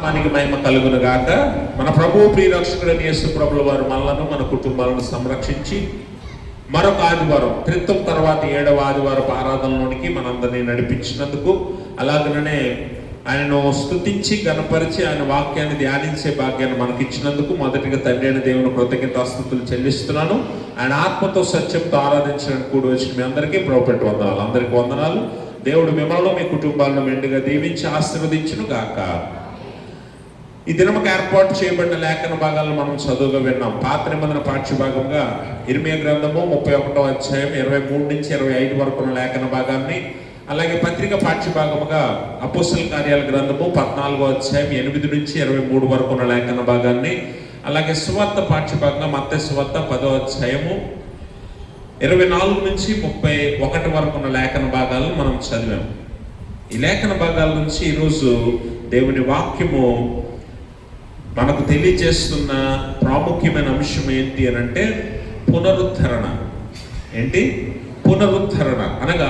మనకి మహిమ కలుగును గాక. మన ప్రభువు ప్రియరక్షకుడైన యేసు ప్రభుల వారు మనలను మన కుటుంబాలను సంరక్షించి మరొక ఆదివారం క్రితం తర్వాత 7వ ఆదివారపు ఆరాధనలోనికి మనందరినీ నడిపించినందుకు, అలాగనే ఆయనను స్తుతించి గణపరిచి ఆయన వాక్యాన్ని ధ్యానించే భాగ్యాన్ని మనకిచ్చినందుకు మొదటిగా తండ్రి అయిన దేవుని కృతజ్ఞతాస్తుతులు చెల్లిస్తున్నాను. ఆయన ఆత్మతో సత్యంతో ఆరాధించడానికి కూడి వచ్చిన మీ అందరికీ ప్రభుపెట్టి వందనాలు. అందరికీ వందనాలు. దేవుడు మిమ్మల్ని మీ కుటుంబాలను మెండుగా దీవించి ఆశీర్వదించును గాక. ఈ దినముకు ఏర్పాటు చేయబడిన లేఖన భాగాలను మనం చదువుగా విన్నాం. పాత నిబంధన పాఠ్యభాగంగా ఇర్మియా గ్రంథము 31వ అధ్యాయం 23 నుంచి 25 వరకు ఉన్న లేఖన భాగాన్ని, అలాగే పత్రిక పాఠ్యభాగముగా అపోస్తల కార్యాల గ్రంథము 14వ అధ్యాయం 8 నుంచి 23 వరకు ఉన్న లేఖన భాగాన్ని, అలాగే సువార్త పాఠ్యభాగంగా మత్తయి సువార్త 10వ అధ్యాయము 24 నుంచి 31 వరకు ఉన్న లేఖన భాగాలను మనం చదివాం. ఈ లేఖన భాగాల నుంచి ఈరోజు దేవుని వాక్యము మనకు తెలియజేస్తున్న ప్రాముఖ్యమైన అంశం ఏంటి అని అంటే పునరుద్ధరణ. ఏంటి? పునరుద్ధరణ అనగా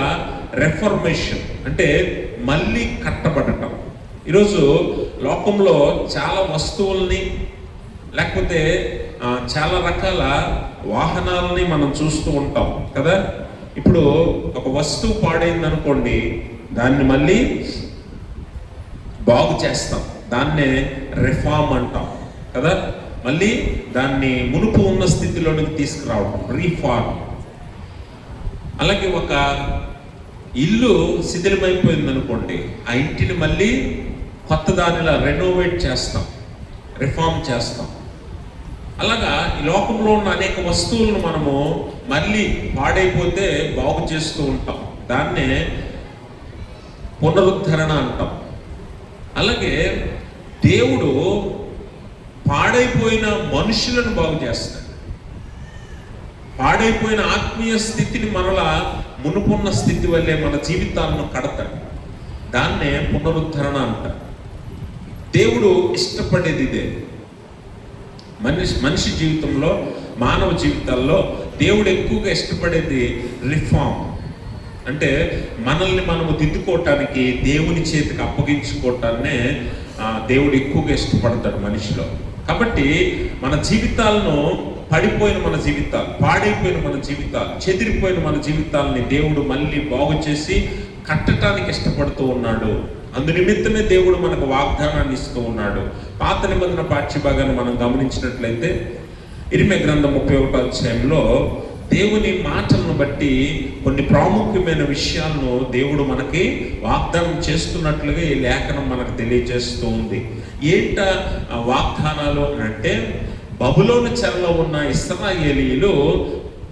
రెఫర్మేషన్, అంటే మళ్ళీ కట్టబడటం. ఈరోజు లోకంలో చాలా వస్తువుల్ని లేకపోతే చాలా రకాల వాహనాలని మనం చూస్తూ ఉంటాం కదా. ఇప్పుడు ఒక వస్తువు పాడైంది అనుకోండి, దాన్ని మళ్ళీ బాగు చేస్తాం, దాన్నే రిఫార్మ్ అంటాం కదా. మళ్ళీ దాన్ని మునుపు ఉన్న స్థితిలోనికి తీసుకురావడం, రీఫార్మ్. అలాగే ఒక ఇల్లు శిథిలమైపోయింది అనుకోండి, ఆ ఇంటిని మళ్ళీ కొత్త దానిలా రెనోవేట్ చేస్తాం, రిఫార్మ్ చేస్తాం. అలాగా ఈ లోకంలో ఉన్న అనేక వస్తువులను మనము మళ్ళీ పాడైపోతే బాగు చేస్తూ ఉంటాం, దాన్నే పునరుద్ధరణ అంటాం. అలాగే దేవుడు పాడైపోయిన మనుషులను బాగు చేస్తాడు. పాడైపోయిన ఆత్మీయ స్థితిని మరలా మునుపున్న స్థితి వల్లే మన జీవితాలను కడతాడు, దాన్నే పునరుద్ధరణ అంటారు. దేవుడు ఇష్టపడేది ఇదే. మనిషి జీవితంలో, మానవ జీవితాల్లో దేవుడు ఎక్కువగా ఇష్టపడేది రిఫార్మ్. అంటే మనల్ని మనము దిద్దుకోవటానికి, దేవుని చేతికి అప్పగించుకోవటాన్నే దేవుడు ఎక్కువగా ఇష్టపడతాడు మనిషిలో. కాబట్టి మన జీవితాలను, పడిపోయిన మన జీవితాలు, పాడైపోయిన మన జీవితాలు, చెదిరిపోయిన మన జీవితాలని దేవుడు మళ్ళీ బాగు చేసి కట్టడానికి ఇష్టపడుతూ ఉన్నాడు. అందు నిమిత్తమే దేవుడు మనకు వాగ్దానాన్ని ఇస్తూ ఉన్నాడు. పాత నిబంధన పాఠ్యభాగాన్ని మనం గమనించినట్లయితే ఇర్మియా గ్రంథం 31వ అధ్యాయంలో దేవుని మాటలను బట్టి కొన్ని ప్రాముఖ్యమైన విషయాలను దేవుడు మనకి వాగ్దానం చేస్తున్నట్లుగా ఈ లేఖనం మనకు తెలియజేస్తూ ఉంది. ఏంట వాగ్దానాలు అంటే, బబులోను చెరలో ఉన్న ఇశ్రాయేలీయులు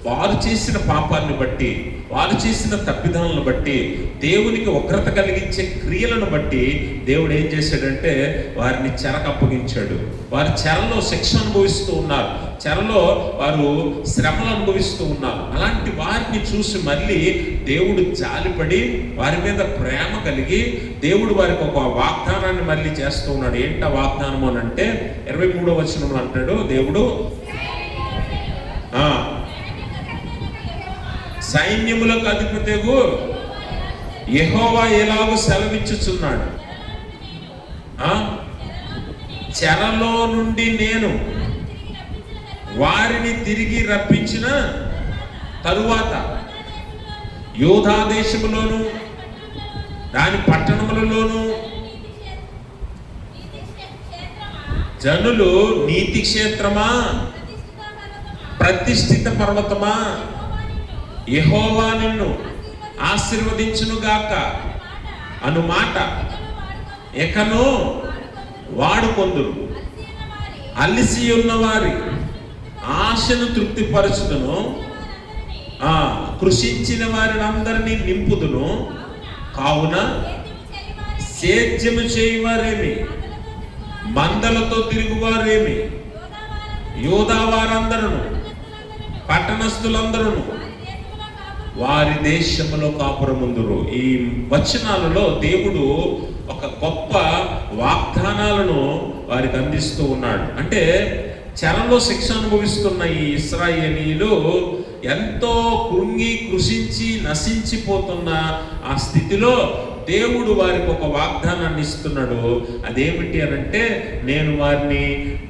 వారు చేసిన పాపాన్ని బట్టి, వారు చేసిన తప్పిదాలను బట్టి, దేవునికి ఉగ్రత కలిగించే క్రియలను బట్టి దేవుడు ఏం చేశాడంటే వారిని చెరకు అప్పగించాడు. వారి చెరలో శిక్ష అనుభవిస్తూ ఉన్నారు, చెరలో వారు శ్రమలు అనుభవిస్తూ ఉన్నారు. అలాంటి వారిని చూసి మళ్ళీ దేవుడు జాలిపడి వారి మీద ప్రేమ కలిగి దేవుడు వారికి ఒక వాగ్దానాన్ని మళ్ళీ చేస్తూ ఉన్నాడు. ఏంట వాగ్దానము అని అంటే 23వ వచనంలో అంటాడు దేవుడు, సైన్యములకు అధిపతియగు యెహోవా ఎలాగూ సెలవిచ్చుచున్నాడు, చెరలో నుండి నేను వారిని తిరిగి రప్పించిన తరువాత యూదా దేశములోను దాని పట్టణములలోను జనులు నీతి క్షేత్రమా, ప్రతిష్ఠిత పర్వతమా, యెహోవా నిన్ను ఆశీర్వదించునుగాక అను మాట ఎకను వాడుకొందురు. అలిసి ఉన్నవారి ఆశను తృప్తిపరచుదును, కృషించిన వారిని అందరినీ నింపుదును. కావున సేద్యము చేయువారేమి, మందలతో తిరుగువారేమి, యూదా వారందరూ, పట్టణస్థులందరూ వారి దేశంలో కాపురముందురు. ఈ వచనాలలో దేవుడు ఒక గొప్ప వాగ్దానాలను వారికి అందిస్తూ ఉన్నాడు. అంటే చెరలో శిక్ష అనుభవిస్తున్న ఈ ఇశ్రాయేలీయులు ఎంతో కృంగి కృషించి నశించిపోతున్న ఆ స్థితిలో దేవుడు వారికి ఒక వాగ్దానాన్ని ఇస్తున్నాడు. అదేమిటి అనంటే, నేను వారిని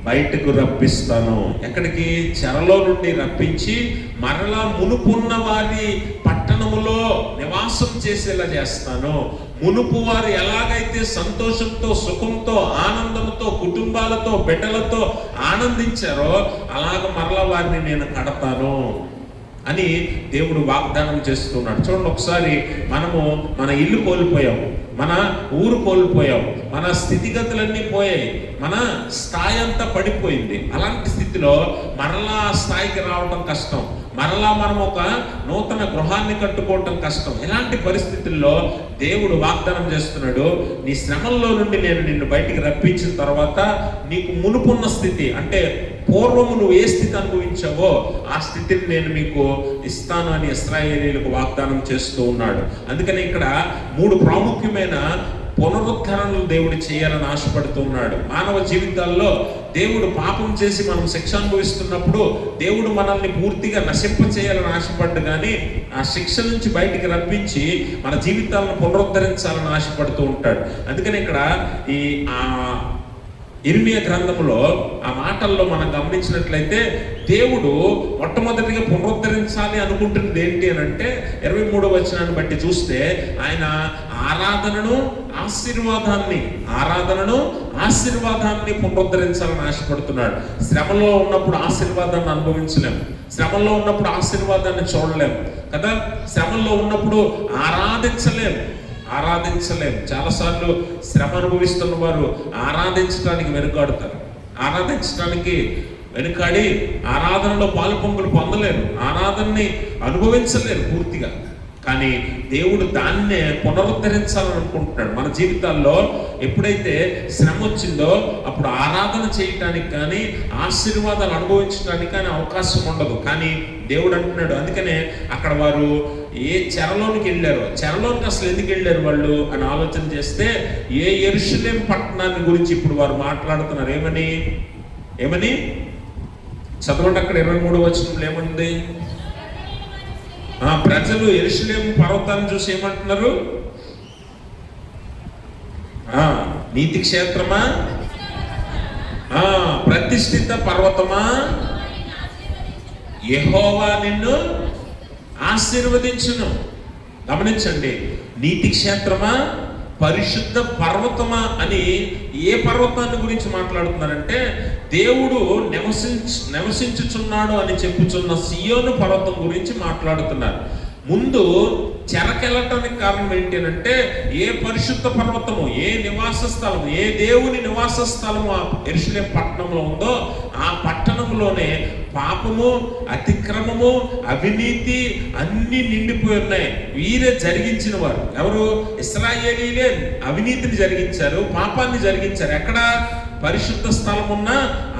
బయటకు రప్పిస్తాను. ఎక్కడికి? చెరలో నుండి రప్పించి మరలా మునుపున్న వారి పట్టణములో నివాసం చేసేలా చేస్తాను. మునుపు వారు ఎలాగైతే సంతోషంతో, సుఖంతో, ఆనందంతో, కుటుంబాలతో, బిడ్డలతో ఆనందించారో అలాగ మరలా వారిని నేను కడతాను అని దేవుడు వాగ్దానం చేస్తున్నాడు. చూడండి, ఒకసారి మనము మన ఇల్లు కోల్పోయాం, మన ఊరు కోల్పోయాం, మన స్థితిగతులన్నీ పోయాయి, మన స్థాయి అంతా పడిపోయింది. అలాంటి స్థితిలో మరలా ఆ స్థాయికి రావడం కష్టం, మరలా మనం ఒక నూతన గృహాన్ని కట్టుకోవటం కష్టం. ఇలాంటి పరిస్థితుల్లో దేవుడు వాగ్దానం చేస్తున్నాడు, నీ శ్రమల్లో నుండి నేను నిన్ను బయటికి రప్పించిన తర్వాత నీకు మునుపున్న స్థితి, అంటే పూర్వము నువ్వు ఏ స్థితి అనుభవించావో ఆ స్థితిని నేను మీకు ఇస్తాను అని ఇశ్రాయేలీయులకు వాగ్దానం చేస్తూ ఉన్నాడు. అందుకని ఇక్కడ 3 ప్రాముఖ్యమైన పునరుద్ధరణలు దేవుడు చేయాలని ఆశపడుతూ ఉన్నాడు. మానవ జీవితాల్లో దేవుడు పాపం చేసి మనం శిక్ష అనుభవిస్తున్నప్పుడు దేవుడు మనల్ని పూర్తిగా నశింప చేయాలని ఆశపడ్డు, కానీ ఆ శిక్ష నుంచి బయటికి రప్పించి మన జీవితాలను పునరుద్ధరించాలని ఆశపడుతూ ఉంటాడు. అందుకని ఇక్కడ ఈ ఇర్మియా గ్రంథంలో ఆ మాటల్లో మనం గమనించినట్లయితే దేవుడు మొట్టమొదటిగా పునరుద్ధరించాలి అనుకుంటున్నది ఏంటి అని అంటే 23వ వచనాన్ని బట్టి చూస్తే ఆయన ఆరాధనను ఆశీర్వాదాన్ని పునరుద్ధరించాలని ఆశపడుతున్నాడు. శ్రమలో ఉన్నప్పుడు ఆశీర్వాదాన్ని అనుభవించలేము, శ్రమలో ఉన్నప్పుడు ఆశీర్వాదాన్ని చూడలేము కదా, శ్రమలో ఉన్నప్పుడు ఆరాధించలేము. చాలాసార్లు శ్రమ అనుభవిస్తున్న వారు ఆరాధించడానికి వెనుకాడి ఆరాధనలో పాలుపొంగులు పొందలేరు, ఆరాధనని అనుభవించలేరు పూర్తిగా. కానీ దేవుడు దాన్నే పునరుద్ధరించాలని అనుకుంటున్నాడు. మన జీవితాల్లో ఎప్పుడైతే శ్రమ వచ్చిందో అప్పుడు ఆరాధన చేయటానికి కానీ ఆశీర్వాదాలు అనుభవించడానికి కానీ అవకాశం ఉండదు. కానీ దేవుడు అంటున్నాడు, అందుకనే అక్కడ వారు ఏ చెరలోనికి వెళ్ళారో, చెరలోనికి అసలు ఎందుకు వెళ్ళారు వాళ్ళు అని ఆలోచన చేస్తే ఏ యెరూషలేము పట్టణాన్ని గురించి ఇప్పుడు వారు మాట్లాడుతున్నారు. ఏమని చదవండి, అక్కడ 23వ వచనంలో ఏముంది? ప్రజలు యెరూషలేము పర్వతాన్ని చూసి ఏమంటున్నారు? నీతి క్షేత్రమా, ప్రతిష్ఠిత పర్వతమా, యెహోవా నిన్ను ఆశీర్వదించును. గమనించండి, నీతి క్షేత్రమా, పరిశుద్ధ పర్వతమా అని ఏ పర్వతాన్ని గురించి మాట్లాడుతున్నారంటే దేవుడు నివసించుచున్నాడు అని చెప్పుచున్న సియోను పర్వతం గురించి మాట్లాడుతున్నారు. ముందు చెరకెళ్ళటానికి కారణం ఏంటి అంటే ఏ పరిశుద్ధ పర్వతము, ఏ నివాస స్థలము, ఏ దేవుని నివాస స్థలము ఆ యెరూషలేము పట్టణంలో ఉందో ఆ పట్టణంలోనే పాపము, అతిక్రమము, అవినీతి అన్ని నిండిపోయి ఉన్నాయి. వీరే జరిగించిన వారు. ఎవరు? ఇశ్రాయేలీలే అవినీతిని జరిగించారు, పాపాన్ని జరిగించారు. ఎక్కడ? పరిశుద్ధ స్థలం ఉన్న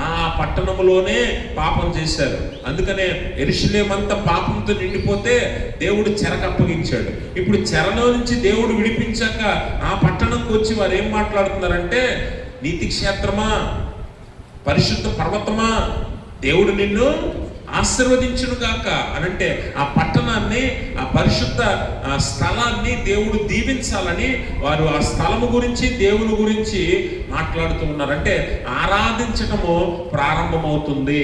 ఆ పట్టణంలోనే పాపం చేశారు. అందుకనే యెరూషలేము అంతా పాపంతో నిండిపోతే దేవుడు చెరకు అప్పగించాడు. ఇప్పుడు చెరలో నుంచి దేవుడు విడిపించాక ఆ పట్టణంకి వచ్చి వారు ఏం మాట్లాడుతున్నారంటే, నీతి క్షేత్రమా, పరిశుద్ధ పర్వతమా, దేవుడు నిన్ను ఆశీర్వదించును గాక అనంటే ఆ పట్టణాన్ని, ఆ పరిశుద్ధ స్థలాన్ని దేవుడు దీవించాలని వారు ఆ స్థలము గురించి, దేవుని గురించి మాట్లాడుతూ ఉన్నారు. అంటే ఆరాధించటము ప్రారంభమవుతుంది.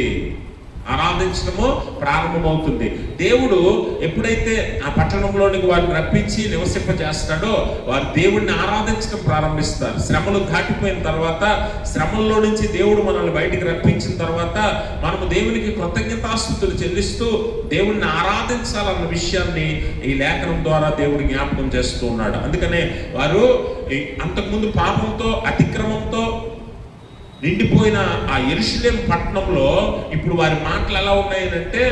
దేవుడు ఎప్పుడైతే ఆ పట్టణంలోనికి వారిని రప్పించి నివసింపజేస్తాడో వారు దేవుడిని ఆరాధించడం ప్రారంభిస్తారు. శ్రమలు దాటిపోయిన తర్వాత, శ్రమల్లో నుంచి దేవుడు మనల్ని బయటికి రప్పించిన తర్వాత మనము దేవునికి కృతజ్ఞతాస్తుతులు చెల్లిస్తూ దేవుడిని ఆరాధించాలన్న విషయాన్ని ఈ లేఖనం ద్వారా దేవుడు జ్ఞాపకం చేస్తూ ఉన్నాడు. అందుకనే వారు అంతకుముందు పాపంతో, అతిక్రమంతో నిండిపోయిన ఆ యెరూషలేము పట్టణంలో ఇప్పుడు వారి మాటలు ఎలా ఉన్నాయనంటే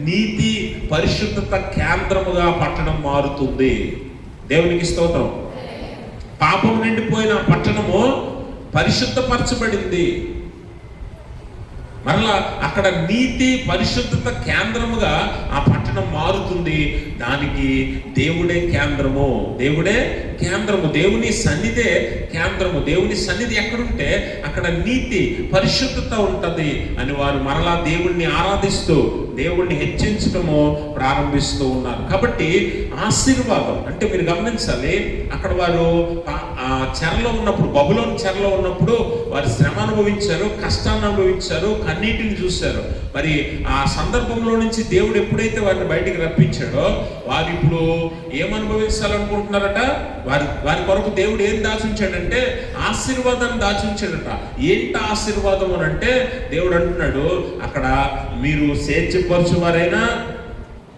నీతి, పరిశుద్ధత కేంద్రముగా పట్టణం మారుతుంది. దేవునికి స్తోత్రం. పాపం నిండిపోయిన పట్టణము పరిశుద్ధపరచబడింది. మరలా అక్కడ నీతి పరిశుద్ధత కేంద్రముగా ఆ పట్టణం మారుతుంది. దానికి దేవుడే కేంద్రము, దేవుడే కేంద్రము, దేవుని సన్నిధే కేంద్రము. దేవుని సన్నిధి ఎక్కడుంటే అక్కడ నీతి పరిశుద్ధత ఉంటది అని వారు మరలా దేవుణ్ణి ఆరాధిస్తూ దేవుణ్ణి హెచ్చించడము ప్రారంభిస్తూ ఉన్నారు. కాబట్టి ఆశీర్వాదం అంటే మీరు గమనించాలి, అక్కడ వారు చెరలో ఉన్నప్పుడు, బబులోను చెరలో ఉన్నప్పుడు వారు శ్రమ అనుభవించారు, కష్టాన్ని అనుభవించారు, కన్నీటిని చూశారు. మరి ఆ సందర్భంలో నుంచి దేవుడు ఎప్పుడైతే వారిని బయటికి రప్పించాడో వారు ఇప్పుడు ఏమనుభవించాలనుకుంటున్నారట? వారి కొరకు దేవుడు ఏం దాచుంచాడంటే ఆశీర్వాదాన్ని దాచుంచాడట. ఏంటి ఆశీర్వాదం అని అంటే దేవుడు అంటున్నాడు, అక్కడ మీరు సేద్యపరచువారైనా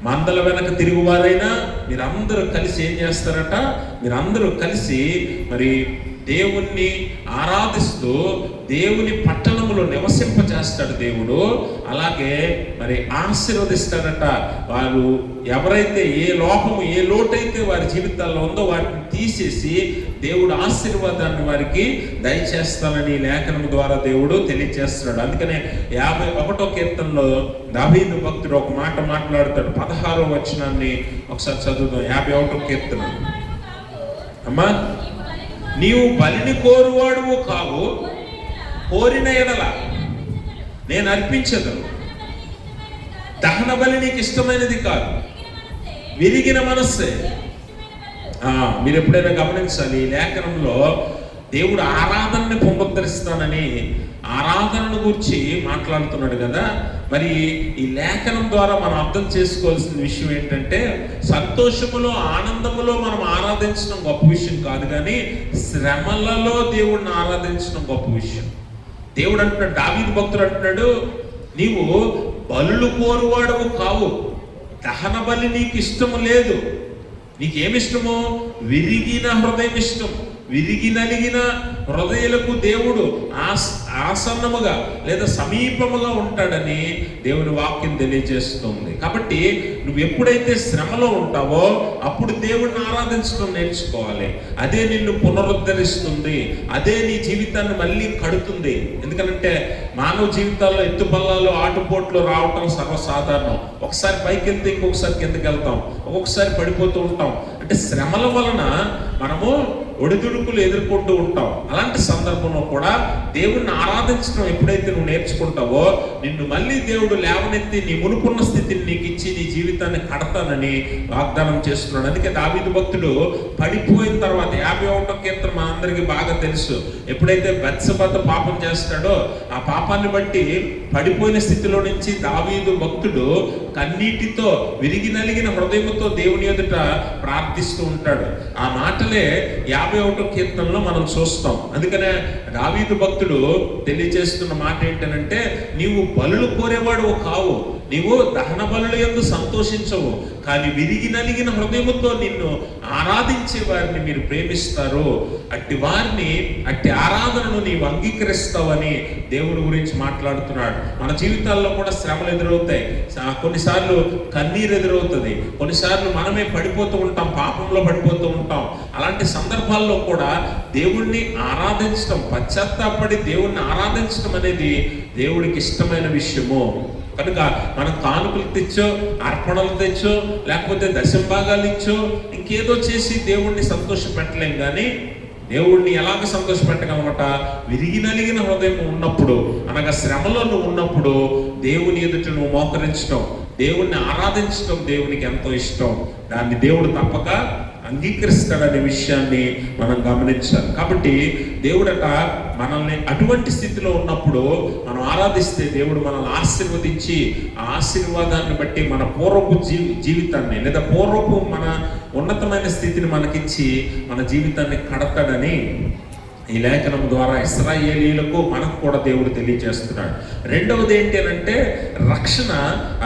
మందల వెనక తిరుగువారైనా మీరందరూ కలిసి ఏం చేస్తారట? మీరందరూ కలిసి మరి దేవుణ్ణి ఆరాధిస్తూ దేవుని పట్టణములో నివసింపజేస్తాడు దేవుడు. అలాగే మరి ఆశీర్వదిస్తాడట. వారు ఎవరైతే ఏ లోపము ఏ లోటైతే వారి జీవితాల్లో ఉందో వాటిని తీసేసి దేవుడు ఆశీర్వాదాన్ని వారికి దయచేస్తానని లేఖనం ద్వారా దేవుడు తెలియజేస్తున్నాడు. అందుకనే 51వ కీర్తనలో దావీదు భక్తుడు ఒక మాట మాట్లాడతాడు. 16వ వచనాన్ని ఒకసారి చదువుదాం. 51వ కీర్తన. అమ్మా, నీవు బలిని కోరువాడువు కావు, కోరిన ఎడల నేను అర్పించదను. దహన బలి నీకు ఇష్టమైనది కాదు, విరిగిన మనస్సే. మీరు ఎప్పుడైనా గమనించాలి, ఈ లేఖనంలో దేవుడు ఆరాధనని పునరుద్ధరిస్తానని ఆరాధనను గురించి మాట్లాడుతున్నాడు కదా. మరి ఈ లేఖనం ద్వారా మనం అర్థం చేసుకోవాల్సిన విషయం ఏంటంటే, సంతోషములో ఆనందములో మనం ఆరాధించడం గొప్ప విషయం కాదు, కానీ శ్రమలలో దేవుడిని ఆరాధించడం గొప్ప విషయం. దేవుడు అంటున్నాడు, దావీదు భక్తుడు అంటున్నాడు, నీవు బలులు కోరువాడవు కావు, దహన బలి నీకు ఇష్టము లేదు. నీకేమిష్టము? విరిగిన హృదయం ఇష్టం. విరిగి నలిగిన హృదయాలకు దేవుడు ఆసన్నముగా లేదా సమీపముగా ఉంటాడని దేవుని వాక్యం తెలియజేస్తుంది. కాబట్టి నువ్వు ఎప్పుడైతే శ్రమలో ఉంటావో అప్పుడు దేవుడిని ఆరాధించడం నేర్చుకోవాలి. అదే నిన్ను పునరుద్ధరిస్తుంది, అదే నీ జీవితాన్ని మళ్ళీ కడుతుంది. ఎందుకంటే మానవ జీవితాల్లో ఎత్తుపల్లాలు ఆటుపోట్లు రావటం సర్వసాధారణం. ఒకసారి పైకి వెళ్తే ఇంకొకసారి కిందకి వెళ్తాం, ఒక్కొక్కసారి పడిపోతూ ఉంటాం. అంటే శ్రమల వలన మనము ఒడిదుడుకులు ఎదుర్కొంటూ ఉంటాం. అలాంటి సందర్భంలో కూడా దేవుణ్ణి ఆరాధించడం ఎప్పుడైతే నువ్వు నేర్చుకుంటావో నిన్ను మళ్ళీ దేవుడు లేవనెత్తి నీ మునుకున్న స్థితిని నీకు ఇచ్చి నీ జీవితాన్ని కడతానని వాగ్దానం చేస్తున్నాడు. అందుకే దావీదు భక్తుడు పడిపోయిన తర్వాత 51వ కీర్తన మా అందరికీ బాగా తెలుసు. ఎప్పుడైతే బెత్షెబతో పాపం చేస్తాడో ఆ పాపాన్ని బట్టి పడిపోయిన స్థితిలో నుంచి దావీదు భక్తుడు కన్నీటితో విరిగి నలిగిన హృదయంతో దేవుని ఎదుట ప్రార్థిస్తూ ఉంటాడు. ఆ మాటలే 51వ కీర్తనలో మనం చూస్తాం. అందుకనే దావీదు భక్తుడు తెలియజేస్తున్న మాట ఏంటంటే, నీవు బలులు కోరేవాడు కావు, నీవు దహన బలుల యందు సంతోషించవు, కానీ విరిగి నలిగిన హృదయముతో నిన్ను ఆరాధించే వారిని మీరు ప్రేమిస్తారు. అట్టి వారిని, అట్టి ఆరాధనను నీవు అంగీకరిస్తావని దేవుడి గురించి మాట్లాడుతున్నాడు. మన జీవితాల్లో కూడా శ్రమలు ఎదురవుతాయి, కొన్నిసార్లు కన్నీరు ఎదురవుతుంది, కొన్నిసార్లు మనమే పడిపోతూ ఉంటాం, పాపంలో పడిపోతూ ఉంటాం. అలాంటి సందర్భాల్లో కూడా దేవుణ్ణి ఆరాధించడం, పశ్చాత్తాపడి దేవుణ్ణి ఆరాధించడం అనేది దేవుడికి ఇష్టమైన విషయము. కనుక మనం కానుకలు తెచ్చో, అర్పణలు తెచ్చో, లేకపోతే దశంభాగాలు ఇచ్చో, ఇంకేదో చేసి దేవుణ్ణి సంతోష పెట్టలేం. కానీ దేవుణ్ణి ఎలాగ సంతోషపెట్టగలమట? విరిగి నలిగిన హృదయం ఉన్నప్పుడు, అనగా శ్రమలో నువ్వు ఉన్నప్పుడు దేవుని ఎదుట నువ్వు మోకరించడం, దేవుణ్ణి ఆరాధించడం దేవునికి ఎంతో ఇష్టం. దాన్ని దేవుడు తప్పక అంగీకరిస్తాడనే విషయాన్ని మనం గమనించాలి. కాబట్టి దేవుడట మనల్ని అటువంటి స్థితిలో ఉన్నప్పుడు మనం ఆరాధిస్తే దేవుడు మనల్ని ఆశీర్వదించి ఆ ఆశీర్వాదాన్ని బట్టి మన పూర్వపు జీవితాన్ని లేదా పూర్వపు మన ఉన్నతమైన స్థితిని మనకిచ్చి మన జీవితాన్ని కడతాడని ఈ లేఖనం ద్వారా ఇశ్రాయేలీయులకు మనకు కూడా దేవుడు తెలియజేస్తున్నాడు. రెండవది ఏంటి అంటే రక్షణ,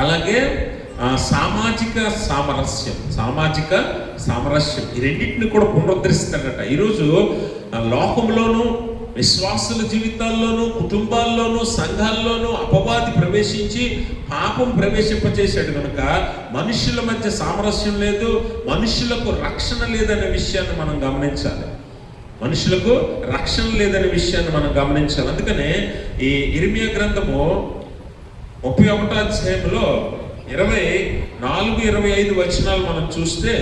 అలాగే సామాజిక సామరస్యం ఈ రెండింటిని కూడా పునరుద్ధరిస్తాడట. ఈరోజు లోకంలోనూ విశ్వాసుల జీవితాల్లోనూ కుటుంబాల్లోనూ సంఘాల్లోనూ అపవాది ప్రవేశించి పాపం ప్రవేశింపచేశాడు కనుక మనుషుల మధ్య సామరస్యం లేదు, మనుషులకు రక్షణ లేదనే విషయాన్ని మనం గమనించాలి. మనుషులకు రక్షణ లేదనే విషయాన్ని మనం గమనించాలి. అందుకనే ఈ ఇర్మియా గ్రంథము 31వ అధ్యాయంలో 24-25 వచనాలు మనం చూస్తే,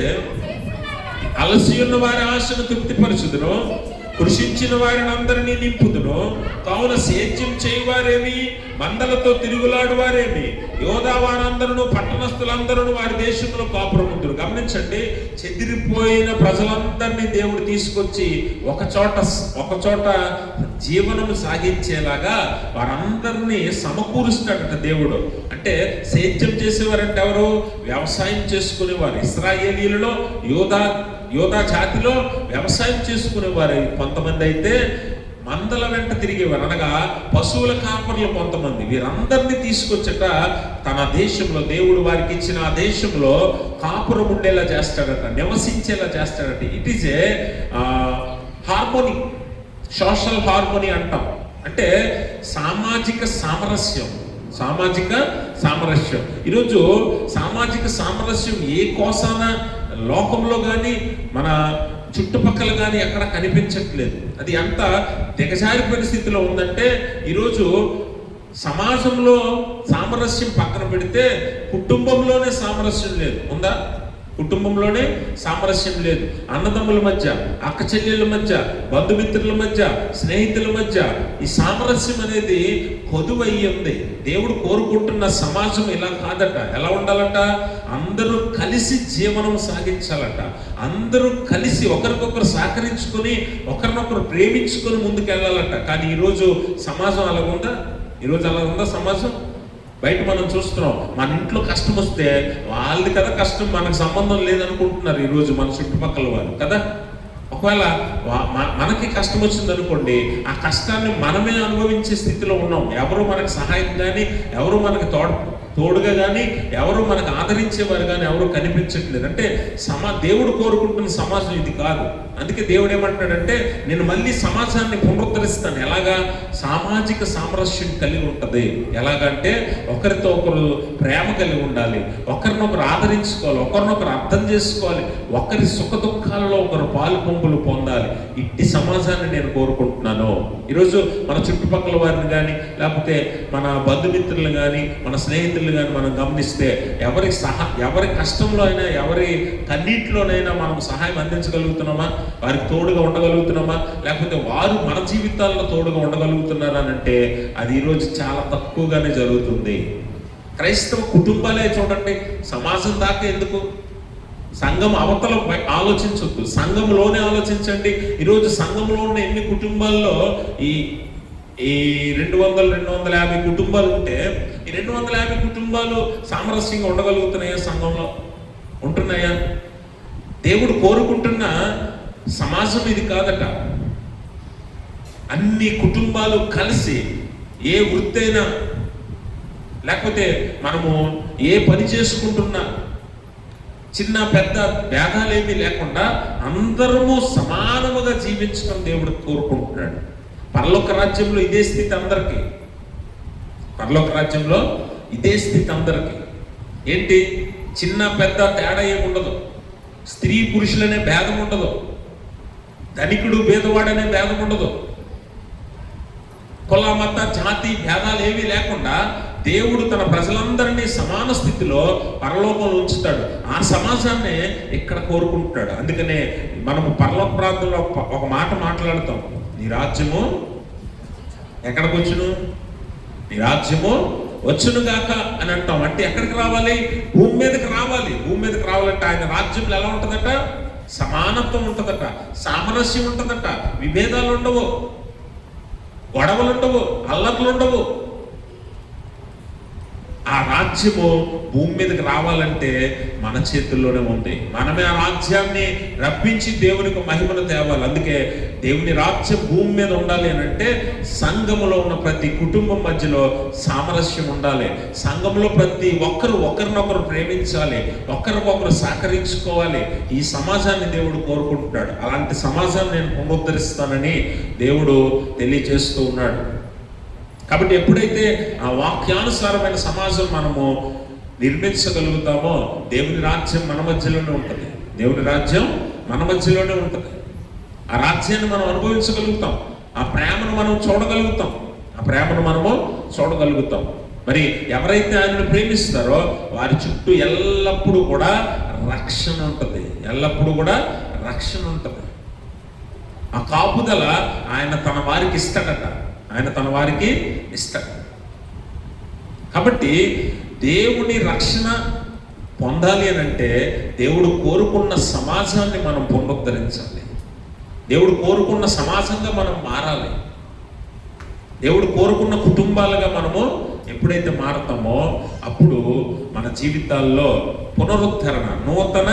అలసి ఉన్న వారి ఆశను తృప్తిపరచుదును, కృషించిన వారిని అందరినీ నింపుదును. కావున సేద్యం చేయవారేమి, మందలతో తిరుగులాడు వారేమి, యోధా వారందరూ పట్టణస్థులందరూ వారి దేశంలో కాపురముందురు. గమనించండి, చెదిరిపోయిన ప్రజలందరినీ దేవుడు తీసుకొచ్చి ఒక చోట జీవనం సాగించేలాగా వారందరినీ సమకూరుస్తాడట దేవుడు. అంటే సేద్యం చేసేవారంటే ఎవరు? వ్యవసాయం చేసుకునేవారు. ఇశ్రాయేలీయులలో యోధా జాతిలో వ్యవసాయం చేసుకునేవారు కొంతమంది, అయితే మందల వెంట తిరిగేవారు, అనగా పశువుల కాపర్లు కొంతమంది. వీరందరినీ తీసుకొచ్చట తన దేశంలో, దేవుడు వారికి ఇచ్చిన ఆ దేశంలో కాపురం ఉండేలా చేస్తాడట, నివసించేలా చేస్తాడట. It is a harmony, social harmony అంటాం. అంటే సామాజిక సామరస్యం. ఈరోజు సామాజిక సామరస్యం ఏ కోసాన లోకంలో కానీ మన చుట్టుపక్కల కానీ ఎక్కడ కనిపించట్లేదు. అది ఎంత దిగజారిపోయిన స్థితిలో ఉందంటే, ఈరోజు సమాజంలో సామరస్యం పక్కన పెడితే కుటుంబంలోనే సామరస్యం లేదు. ఉందా? కుటుంబంలోనే సామరస్యం లేదు. అన్నదమ్ముల మధ్య, అక్క చెల్లెళ్ళ మధ్య, బంధుమిత్రుల మధ్య, స్నేహితుల మధ్య ఈ సామరస్యం అనేది కొదువయ్యి ఉంది. దేవుడు కోరుకుంటున్న సమాజం ఇలా కాదట. ఎలా ఉండాలట? అందరూ కలిసి జీవనం సాగించాలట. అందరూ కలిసి ఒకరికొకరు సహకరించుకొని, ఒకరినొకరు ప్రేమించుకొని ముందుకెళ్ళాలట. కానీ ఈరోజు సమాజం అలా ఉందా? ఈరోజు అలా ఉందా సమాజం? బయట మనం చూస్తున్నాం, మన ఇంట్లో కష్టం వస్తే వాళ్ళది కదా కష్టం, మనకు సంబంధం లేదనుకుంటున్నారు ఈరోజు మన చుట్టుపక్కల వాళ్ళు కదా. ఒకవేళ మనకి కష్టం వచ్చింది అనుకోండి, ఆ కష్టాన్ని మనమే అనుభవించే స్థితిలో ఉన్నాం. ఎవరు మనకు సహాయం కానీ, ఎవరు మనకి తోడుగా కానీ, ఎవరు మనకు ఆదరించేవారు కానీ ఎవరు కనిపించట్లేదు. అంటే దేవుడు కోరుకుంటున్న సమాజం ఇది కాదు. అందుకే దేవుడు ఏమంటాడంటే, నేను మళ్ళీ సమాజాన్ని పునరుద్ధరిస్తాను. ఎలాగా? సామాజిక సామరస్యం కలిగి ఉంటుంది. ఎలాగంటే ఒకరితో ఒకరు ప్రేమ కలిగి ఉండాలి, ఒకరినొకరు ఆదరించుకోవాలి, ఒకరినొకరు అర్థం చేసుకోవాలి, ఒకరి సుఖ దుఃఖాలలో ఒకరు పాలు పంపులు పొందాలి. ఇట్టి సమాజాన్ని నేను కోరుకుంటున్నాను. ఈరోజు మన చుట్టుపక్కల వారిని కానీ, లేకపోతే మన బంధుమిత్రులు కానీ, మన స్నేహితులు కానీ మనం గమనిస్తే, ఎవరి కష్టంలో అయినా, ఎవరి కన్నీటిలోనైనా మనం సహాయం అందించగలుగుతున్నామా? వారికి తోడుగా ఉండగలుగుతున్నామా? లేకపోతే వారు మన జీవితాల్లో తోడుగా ఉండగలుగుతున్నారా అంటే అది ఈరోజు చాలా తక్కువగానే జరుగుతుంది. క్రైస్తవ కుటుంబాలే చూడండి, సమాజం దాకా ఎందుకు? సంఘం అవతల ఆలోచించొద్దు, సంఘంలోనే ఆలోచించండి. ఈరోజు సంఘంలో ఉన్న ఎన్ని కుటుంబాల్లో ఈ 200-250 కుటుంబాలు ఉంటే, ఈ 250 కుటుంబాలు సామరస్యంగా ఉండగలుగుతున్నాయా? సంఘంలో ఉంటున్నాయా? దేవుడు కోరుకుంటున్న సమాజం ఇది కాదట. అన్ని కుటుంబాలు కలిసి, ఏ వృత్తి అయినా, లేకపోతే మనము ఏ పని చేసుకుంటున్నా, చిన్న పెద్ద భేదాలేమీ లేకుండా అందరము సమానముగా జీవించడం దేవుడు కోరుకుంటున్నాడు. పరలోక రాజ్యంలో ఇదే స్థితి అందరికీ. పరలోక రాజ్యంలో ఇదే స్థితి అందరికీ. ఏంటి? చిన్న పెద్ద తేడా ఏముండదు, స్త్రీ పురుషులనే భేదం ఉండదు, ధనికుడు భేదవాడనే భేదం ఉండదు, కుల మత జాతి భేదాలు ఏమీ లేకుండా దేవుడు తన ప్రజలందరినీ సమాన స్థితిలో పరలోకంలో ఉంచుతాడు. ఆ సమాజాన్ని ఇక్కడ కోరుకుంటున్నాడు. అందుకనే మనము పరలోక ప్రాంతంలో ఒక మాట మాట్లాడతాం, నీ రాజ్యము ఎక్కడికి వచ్చును? నీ రాజ్యము వచ్చును గాక అని అంటాం. అంటే ఎక్కడికి రావాలి? భూమి మీదకి రావాలి. భూమి మీదకి రావాలంటే ఆయన రాజ్యంలో ఎలా ఉంటుందట? సమానత్వం ఉంటుందట, సామరస్యం ఉంటుందట, విభేదాలు ఉండవు, గొడవలు ఉండవు, అల్లర్లు ఉండవు. ఆ రాజ్యము భూమి మీదకి రావాలంటే మన చేతుల్లోనే ఉంది. మనమే ఆ రాజ్యాన్ని రప్పించి దేవునికి మహిమను తేవాలి. అందుకే దేవుని రాజ్యం భూమి మీద ఉండాలి అని అంటే సంఘములో ఉన్న ప్రతి కుటుంబం మధ్యలో సామరస్యం ఉండాలి. సంఘంలో ప్రతి ఒక్కరు ఒకరినొకరు ప్రేమించాలి, ఒకరికొకరు సహకరించుకోవాలి. ఈ సమాజాన్ని దేవుడు కోరుకుంటున్నాడు. అలాంటి సమాజాన్ని నేను పునరుద్ధరిస్తానని దేవుడు తెలియజేస్తూ ఉన్నాడు. కాబట్టి ఎప్పుడైతే ఆ వాక్యానుసారమైన సమాజం మనము నిర్మించగలుగుతామో దేవుని రాజ్యం మన మధ్యలోనే ఉంటుంది. దేవుని రాజ్యం మన మధ్యలోనే ఉంటుంది. ఆ రాజ్యాన్ని మనం అనుభవించగలుగుతాం, ఆ ప్రేమను మనం చూడగలుగుతాం, ఆ ప్రేమను మనము చూడగలుగుతాం. మరి ఎవరైతే ఆయనను ప్రేమిస్తారో వారి చుట్టూ ఎల్లప్పుడూ కూడా రక్షణ ఉంటుంది, ఎల్లప్పుడూ కూడా రక్షణ ఉంటుంది. ఆ కాపుదల ఆయన తన వారికి ఇస్తాడట, ఆయన తన వారికి ఇస్తాడు. కాబట్టి దేవుని రక్షణ పొందాలి అని అంటే దేవుడు కోరుకున్న సమాజాన్ని మనం పునరుద్ధరించాలి. దేవుడు కోరుకున్న సమాజంగా మనం మారాలి. దేవుడు కోరుకున్న కుటుంబాలుగా మనము ఎప్పుడైతే మారతామో అప్పుడు మన జీవితాల్లో పునరుద్ధరణ, నూతన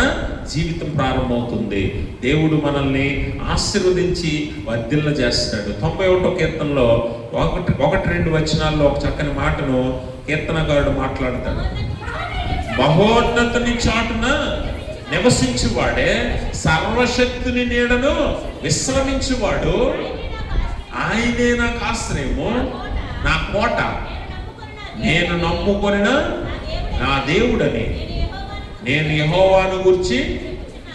జీవితం ప్రారంభమవుతుంది. దేవుడు మనల్ని ఆశీర్వదించి వర్ధిల్ల చేస్తాడు. 91వ కీర్తనలో 1-2 వచనాల్లో ఒక చక్కని మాటను కీర్తనకారుడు మాట్లాడతాడు. మహోన్నతుని చాటున నివసించువాడే, సర్వశక్తుని నీడను విశ్రమించువాడు, ఆయనే నాకు ఆశ్రయము, నా కోట, నేను నమ్ముకొనిన నా దేవుడని నేను యెహోవాను గురించి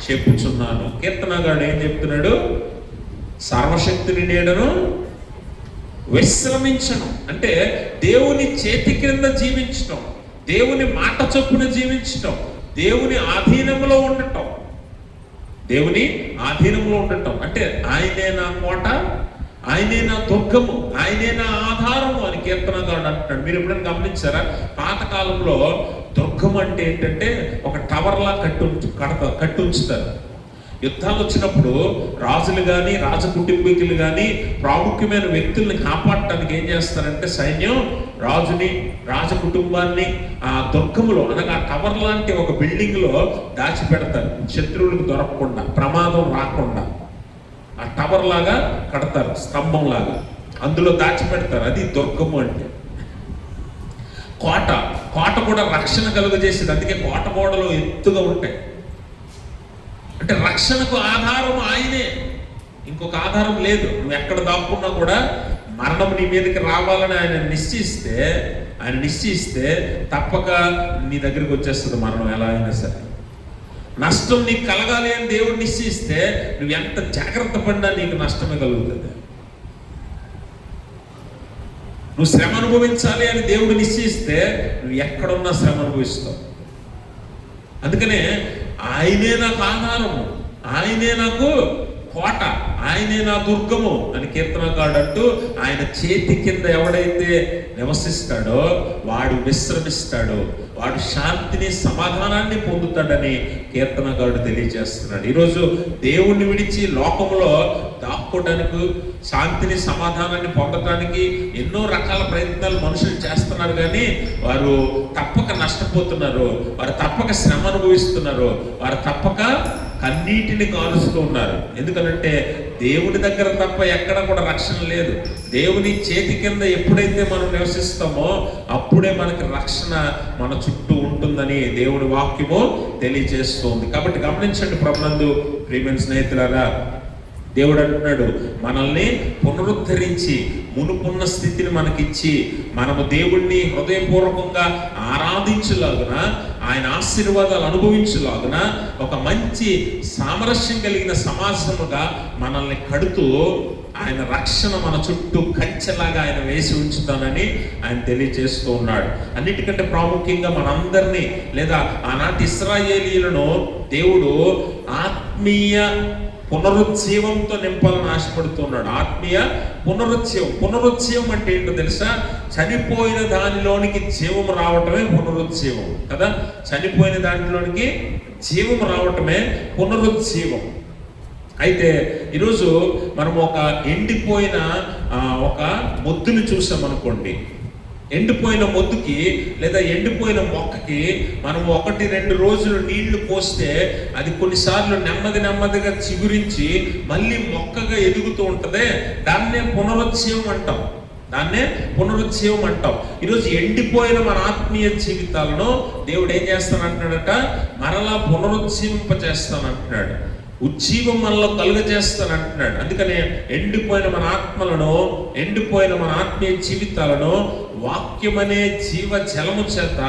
చెప్పుచున్నాను. కీర్తనగాడు ఏం చెప్తున్నాడు? సర్వశక్తుని నీడను విశ్రమించడం అంటే దేవుని చేతి క్రింద జీవించడం, దేవుని మాట చొప్పున జీవించటం, దేవుని ఆధీనంలో ఉండటం, దేవుని ఆధీనంలో ఉండటం అంటే ఆయనే నా కోట, ఆయనే నా దుర్గము, ఆయనే నా ఆధారము అని కీర్తనగాడు అంటున్నాడు. మీరు ఎప్పుడైనా గమనించారా? పాతకాలంలో దుర్గం అంటే ఏంటంటే ఒక టవర్లా కట్టి ఉంచుతారు. యుద్ధాలు వచ్చినప్పుడు రాజులు కానీ రాజ కుటుంబీకులు కానీ ప్రాముఖ్యమైన వ్యక్తుల్ని కాపాడటానికి ఏం చేస్తారంటే సైన్యం రాజుని రాజ కుటుంబాన్ని ఆ దుర్గములో అనగా టవర్ లాంటి ఒక బిల్డింగ్లో దాచిపెడతారు, శత్రువులకు దొరకకుండా, ప్రమాదం రాకుండా. ఆ టవర్ లాగా కడతారు, స్తంభం లాగా, అందులో దాచిపెడతారు. అది దుర్గము అంటే. కోట కూడా రక్షణ కలుగజేసేది, అందుకే కోట గోడలు ఎత్తుగా ఉంటాయి. అంటే రక్షణకు ఆధారం ఆయనే, ఇంకొక ఆధారం లేదు. నువ్వు ఎక్కడ దాక్కున్నా కూడా మరణం నీ మీదకి రావాలని ఆయన నిశ్చయిస్తే తప్పక నీ దగ్గరికి వచ్చేస్తుంది మరణం ఎలా అయినా సరే. నష్టం నీకు కలగాలి అని దేవుడు నిశ్చయిస్తే నువ్వు ఎంత జాగ్రత్త పడినా నీకు నష్టమే కలుగుతుంది. నువ్వు శ్రమ అనుభవించాలి అని దేవుడు నిశ్చయిస్తే నువ్వు ఎక్కడున్నా శ్రమ అనుభవిస్తావు. అందుకనే ఆయనే నాకు ఆధారము, ఆయనే నాకు కోట, ఆయనే నా దుర్గము అని కీర్తనకారుడు అంటూ ఆయన చేతి కింద ఎవడైతే నివసిస్తాడో వాడు విశ్రమిస్తాడు, వాడు శాంతిని సమాధానాన్ని పొందుతాడని కీర్తనకారుడు తెలియజేస్తున్నాడు. ఈరోజు దేవుణ్ణి విడిచి లోకంలో దాక్కోవడానికి, శాంతిని సమాధానాన్ని పొందడానికి ఎన్నో రకాల ప్రయత్నాలు మనుషులు చేస్తున్నారు, కానీ వారు తప్పక నష్టపోతున్నారు, వారు తప్పక శ్రమ అనుభవిస్తున్నారు, వారు తప్పక కన్నీటిని కాలుస్తూ ఉన్నారు. ఎందుకనంటే దేవుని దగ్గర తప్ప ఎక్కడ కూడా రక్షణ లేదు. దేవుని చేతి కింద ఎప్పుడైతే మనం నివసిస్తామో అప్పుడే మనకి రక్షణ మన చుట్టూ ఉంటుందని దేవుడి వాక్యము తెలియజేస్తుంది. కాబట్టి గమనించండి ప్రభునందు ప్రియమైన స్నేహితులారా, దేవుడు అంటున్నాడు మనల్ని పునరుద్ధరించి మునుపున్న స్థితిని మనకిచ్చి మనము దేవుణ్ణి హృదయపూర్వకంగా ఆరాధించులాగున, ఆయన ఆశీర్వాదాలు అనుభవించులాగున ఒక మంచి సామరస్యం కలిగిన సమాజముగా మనల్ని కడుతూ ఆయన రక్షణ మన చుట్టూ కంచెలాగా ఆయన వేసి ఉంచుతానని ఆయన తెలియజేస్తూ ఉన్నాడు. అన్నిటికంటే ప్రాముఖ్యంగా మనందరినీ, లేదా ఆనాటి ఇశ్రాయేలీయులను దేవుడు ఆత్మీయ పునరుజ్జీవంతో నింపాలని ఆశపడుతున్నాడు. ఆత్మీయ పునరుజ్జీవం అంటే ఏంటో తెలుసా? చనిపోయిన దానిలోనికి జీవం రావటమే పునరుజ్జీవం కదా. చనిపోయిన దానిలోనికి జీవం రావటమే పునరుజ్జీవం. అయితే ఈరోజు మనం ఒక ఎండిపోయిన ఒక మొద్దుని చూసామనుకోండి, ఎండిపోయిన మొద్దుకి లేదా ఎండిపోయిన మొక్కకి మనం 1-2 రోజులు నీళ్లు పోస్తే అది కొన్నిసార్లు నెమ్మదిగా చిగురించి మళ్ళీ మొక్కగా ఎదుగుతూ ఉంటుంది. దాన్నే పునరుజ్జీవం అంటాం. ఈరోజు ఎండిపోయిన మన ఆత్మీయ జీవితాలను దేవుడు ఏం చేస్తానంటున్నాడట? మరలా పునరుజ్జీవింపజేస్తానంటున్నాడు, ఉజ్జీవం మనలో కలుగజేస్తానంటున్నాడు. అందుకనే ఎండిపోయిన మన ఆత్మలను, ఎండిపోయిన మన ఆత్మీయ జీవితాలను వాక్యం అనే జీవ జలము చేత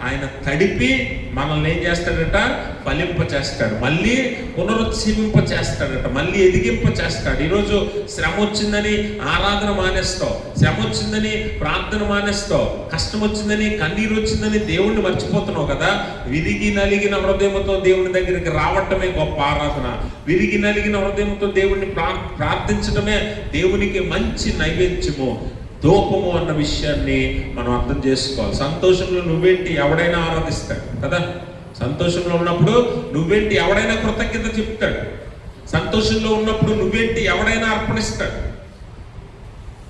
ఆయన తడిపి మనల్ని ఏం చేస్తాడట? ఫలింప చేస్తాడు, మళ్ళీ పునరుజ్జీవింప చేస్తాడట, మళ్ళీ ఎదిగింప చేస్తాడు. ఈరోజు శ్రమ వచ్చిందని ఆరాధన మానేస్తావు, శ్రమ వచ్చిందని ప్రార్థన మానేస్తావు, కష్టం వచ్చిందని, కన్నీరు వచ్చిందని దేవుణ్ణి మర్చిపోతున్నావు కదా. విరిగి నలిగిన హృదయంతో దేవుని దగ్గరికి రావటమే గొప్ప ఆరాధన. విరిగి నలిగిన హృదయంతో దేవుణ్ణి ప్రార్థించడమే దేవునికి మంచి నైవేద్యము, ధూపము అన్న విషయాన్ని మనం అర్థం చేసుకోవాలి. సంతోషంలో నువ్వేంటి, ఎవడైనా ఆరాధిస్తాడు కదా. సంతోషంలో ఉన్నప్పుడు నువ్వేంటి, ఎవడైనా కృతజ్ఞత చెప్తాడు. సంతోషంలో ఉన్నప్పుడు నువ్వేంటి, ఎవడైనా అర్పణిస్తాడు.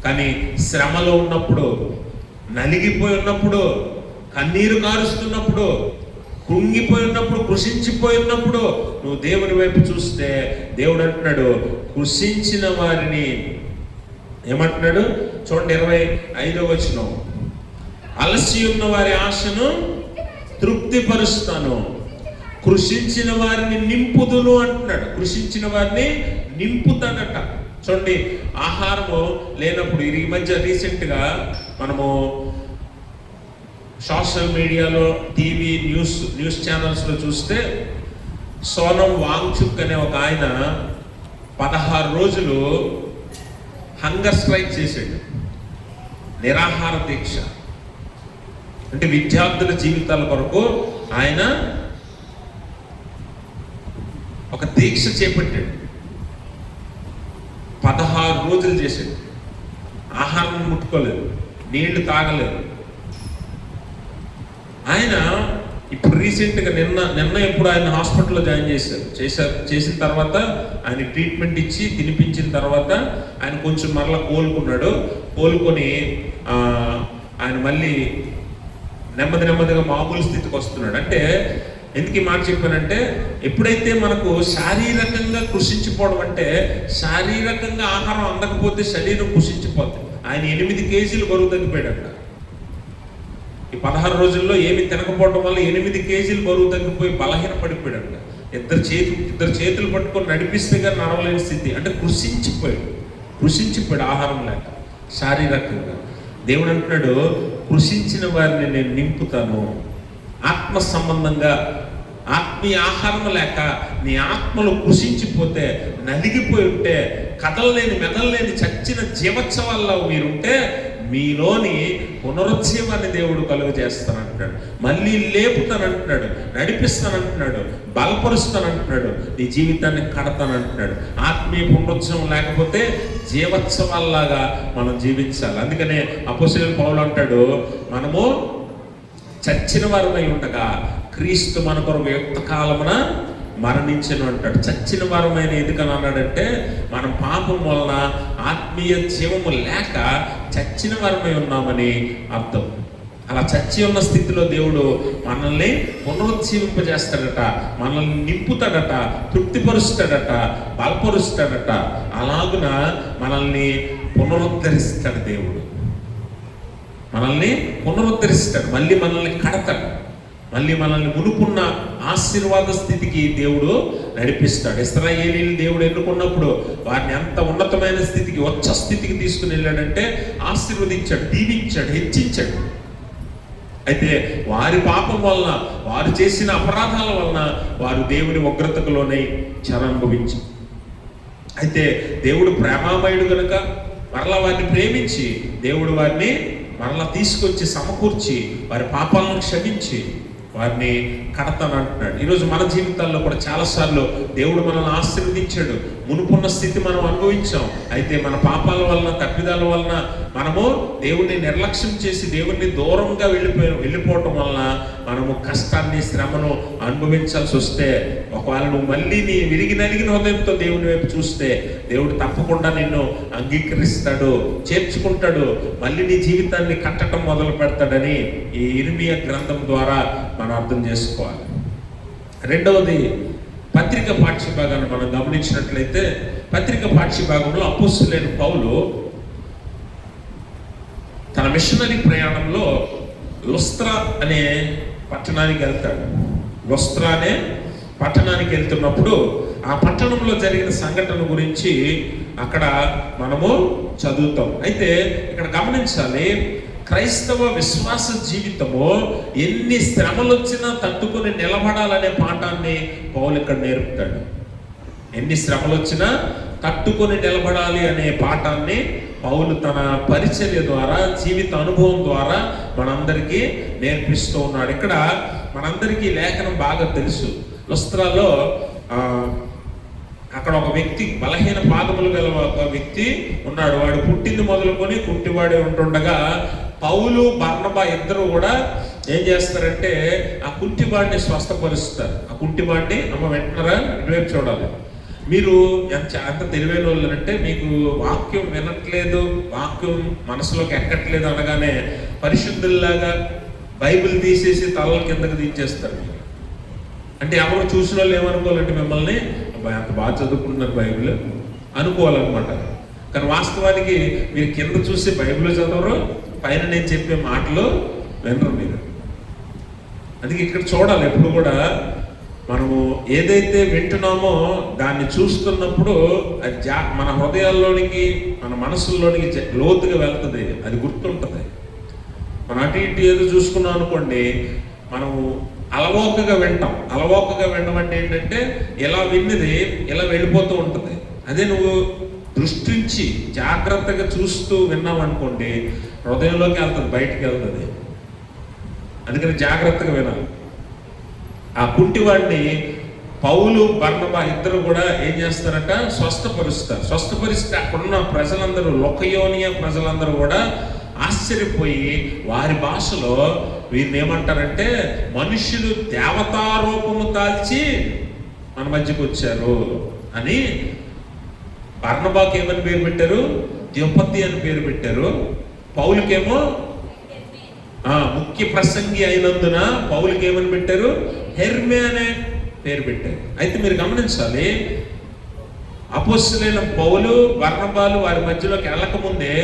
కానీ శ్రమలో ఉన్నప్పుడు, నలిగిపోయి ఉన్నప్పుడు, కన్నీరు కారుస్తున్నప్పుడు, కృంగిపోయి ఉన్నప్పుడు, కృషించిపోయి ఉన్నప్పుడు నువ్వు దేవుని వైపు చూస్తే దేవుడు అంటున్నాడు, కృషించిన వారిని ఏమంటున్నాడు చూడండి, 25వ వచనం, అలసి ఉన్న వారి ఆశను తృప్తిపరుస్తాను, కృషించిన వారిని నింపుదును అంటున్నాడు. కృషించిన వారిని నింపుతాడట. చూడండి, ఆహారము లేనప్పుడు ఈ మధ్య రీసెంట్గా మనము సోషల్ మీడియాలో, టీవీ న్యూస్ ఛానల్స్లో చూస్తే సోనం వాంగ్చుక్ అనే ఒక ఆయన 16 రోజులు హంగర్ స్ట్రైక్ చేశాడు, నిరాహార దీక్ష. అంటే విద్యార్థుల జీవితాల కొరకు ఆయన ఒక దీక్ష చేపట్టాడు. 16 రోజులు చేశాడు, ఆహారం ముట్టుకోలేదు, నీళ్లు తాగలేదు. ఆయన ఇప్పుడు రీసెంట్గా నిన్న ఎప్పుడు ఆయన హాస్పిటల్లో జాయిన్ చేసిన తర్వాత ఆయన ట్రీట్మెంట్ ఇచ్చి తినిపించిన తర్వాత ఆయన కొంచెం మరలా కోలుకొని ఆయన మళ్ళీ నెమ్మదిగా మామూలు స్థితికి వస్తున్నాడు. అంటే ఎందుకు ఈ మాట చెప్పానంటే, ఎప్పుడైతే మనకు శారీరకంగా కృషించిపోవడం, అంటే శారీరకంగా ఆహారం అందకపోతే శరీరం కృషించిపోతుంది. ఆయన 8 కేజీలు బరువు తగ్గిపోయాడంట. ఈ 16 రోజుల్లో ఏమి తినకపోవడం వల్ల 8 కేజీలు బరువు తగ్గిపోయి బలహీన పడిపోయాడంట. ఇద్దరు చేతులు పట్టుకొని నడిపిస్తే కానీ నడవలేని స్థితి. అంటే కృషించిపోయాడు ఆహారం లేక, శారీరకంగా. దేవుడు అంటున్నాడు, కృషించిన వారిని నేను నింపుతాను. ఆత్మ సంబంధంగా ఆత్మీయ ఆహారం లేక నీ ఆత్మలో కృషించిపోతే, నలిగిపోయి ఉంటే, కదలలేని మెదలలేని చచ్చిన జీవోత్సవాల్లో మీరుంటే మీలోని పునరుజ్జీవాన్ని దేవుడు కలుగ చేస్తానంటున్నాడు, మళ్ళీ లేపుతానంటున్నాడు, నడిపిస్తానంటున్నాడు, బలపరుస్తానంటున్నాడు, నీ జీవితాన్ని కడతానంటున్నాడు. ఆత్మీయ పునరుజ్జీవం లేకపోతే జీవోత్సవాల్లాగా మనం జీవించాలి. అందుకనే అపోస్తలుడైన పౌలు అంటాడు, మనము చచ్చిన వారమై ఉండగా క్రీస్తు మన కొరకు యుక్త కాలమున మరణించను అంటాడు. చచ్చిన వారమైన ఎందుకని అన్నాడంటే, మనం పాపం వలన ఆత్మీయ జీవము లేక చచ్చిన వారమై ఉన్నామని అర్థం. అలా చచ్చి ఉన్న స్థితిలో దేవుడు మనల్ని పునరుజ్జీవింపజేస్తాడట, మనల్ని నింపుతాడట, తృప్తిపరుస్తాడట, బలపరుస్తాడట. అలాగున మనల్ని పునరుద్ధరిస్తాడు దేవుడు, మనల్ని పునరుద్ధరిస్తాడు, మళ్ళీ మనల్ని కడతాడు, మళ్ళీ మనల్ని మునుపున్న ఆశీర్వాద స్థితికి దేవుడు నడిపిస్తాడు. ఇశ్రాయేలీయులు దేవుడు ఎన్నుకున్నప్పుడు వారిని ఎంత ఉన్నతమైన స్థితికి, ఉచ్చ స్థితికి తీసుకుని వెళ్ళాడంటే ఆశీర్వదించాడు, దీవించాడు, హెచ్చించాడు. అయితే వారి పాపం వలన, వారు చేసిన అపరాధాల వలన వారు దేవుని ఉగ్రతకు లోనై అనుభవించి, అయితే దేవుడు ప్రేమామయుడు కనుక మరలా వారిని ప్రేమించి దేవుడు వారిని మరలా తీసుకొచ్చి సమకూర్చి వారి పాపాలను క్షమించి వారిని కడతానంటున్నాడు. ఈరోజు మన జీవితాల్లో కూడా చాలాసార్లు దేవుడు మనల్ని ఆశీర్వదించాడు, మునుపున్న స్థితి మనం అనుభవించాం. అయితే మన పాపాల వలన, తప్పిదాల వలన మనము దేవుడిని నిర్లక్ష్యం చేసి దేవుడిని దూరంగా వెళ్ళిపోవటం వలన మనము కష్టాన్ని, శ్రమను అనుభవించాల్సి వస్తే, ఒకవేళ నువ్వు మళ్ళీ నీ విరిగి నలిగిన హృదయంతో దేవుని వైపు చూస్తే దేవుడు తప్పకుండా నిన్ను అంగీకరిస్తాడు, చేర్చుకుంటాడు, మళ్ళీ నీ జీవితాన్ని కట్టడం మొదలు పెడతాడని ఈ ఇర్మియా గ్రంథం ద్వారా మనం అర్థం చేసుకోవాలి. రెండవది, పత్రిక పాఠ్యభాగాన్ని మనం గమనించినట్లయితే, పత్రిక పాఠ్యభాగంలో అపోస్తలుడైన పౌలు తన మిషనరీ ప్రయాణంలో లుస్త్రా అనే పట్టణానికి వెళ్తాడు. లుస్త్రా అనే పట్టణానికి వెళ్తున్నప్పుడు ఆ పట్టణంలో జరిగిన సంఘటన గురించి అక్కడ మనము చదువుతాం. అయితే ఇక్కడ గమనించాలి, క్రైస్తవ విశ్వాస జీవితము ఎన్ని శ్రమలు వచ్చినా తట్టుకొని నిలబడాలనే పాఠాన్ని పౌలు ఇక్కడ నేర్పుతాడు. ఎన్ని శ్రమలు వచ్చినా తట్టుకొని నిలబడాలి అనే పాఠాన్ని పౌలు తన పరిచర్య ద్వారా, జీవిత అనుభవం ద్వారా మనందరికీ నేర్పిస్తూ ఉన్నాడు. ఇక్కడ మనందరికీ లేఖనం బాగా తెలుసు. లుస్త్రాలో అక్కడ ఒక వ్యక్తి, బలహీన పాదములు గల ఒక వ్యక్తి ఉన్నాడు. వాడు పుట్టింది మొదలుకొని కుంటివాడే ఉంటుండగా పౌలు, బర్నబా ఇద్దరు కూడా ఏం చేస్తారంటే ఆ కుంటివాడిని స్వస్థపరుస్తారు. ఆ కుంటివాడిని వెంటనరా ఇటువైపు చూడాలి. మీరు ఎంత తెలివైన వాళ్ళు అంటే, మీకు వాక్యం వినట్లేదు, వాక్యం మనసులోకి ఎక్కట్లేదు అనగానే పరిశుద్ధుల్లాగా బైబిల్ తీసేసి తలల కిందకి దించేస్తారు. అంటే ఎవరు చూసిన వాళ్ళు ఏమనుకోవాలంటే మిమ్మల్ని అబ్బాయి అంత బాగా చదువుకుంటున్నారు బైబిల్ అనుకోవాలన్నమాట. కానీ వాస్తవానికి మీరు కింద చూసి బైబిల్ చదవరు, పైన నేను చెప్పే మాటలు వినరు మీరు. అందుకే ఇక్కడ చూడాలి. ఎప్పుడు కూడా మనము ఏదైతే వింటున్నామో దాన్ని చూస్తున్నప్పుడు అది మన హృదయాల్లోనికి, మన మనసుల్లోనికి లోతుగా వెళ్తుంది, అది గుర్తుంటుంది. మనం అటు ఇటు ఏదో చూసుకున్నాం అనుకోండి, మనము అలవోకగా వింటాం. అలవోకగా వినడం అంటే ఏంటంటే ఇలా విన్నది ఇలా వెళ్ళిపోతూ ఉంటుంది. అదే నువ్వు దృష్టించి జాగ్రత్తగా చూస్తూ విన్నాం అనుకోండి, హృదయంలోకి వెళ్తుంది, బయటికి వెళ్తుంది. అందుకని జాగ్రత్తగా వినాలి. ఆ కుంటివాడిని పౌలు, బర్నబా ఇద్దరు కూడా ఏం చేస్తారట, స్వస్థపరుస్తారు. స్వస్థపరిస్తే అక్కడున్న ప్రజలందరూ, లొకయోనియ ప్రజలందరూ కూడా ఆశ్చర్యపోయి వారి భాషలో వీరిని ఏమంటారంటే, మనుషులు దేవతారూపము దాల్చి మన మధ్యకు వచ్చారు అని. బర్నబాకి ఏమని పేరు పెట్టారు? ద్యోపతి అని పేరు పెట్టారు. పౌలుకేమో ముఖ్య ప్రసంగి అయినందున పౌలుకి ఏమని పెట్టారు? హెర్మే అనే పేరు పెట్టారు. అయితే మీరు గమనించాలి, అపోస్తలులైన పౌలు, బర్నబాలు వారి మధ్యలోకి వెళ్ళకముందే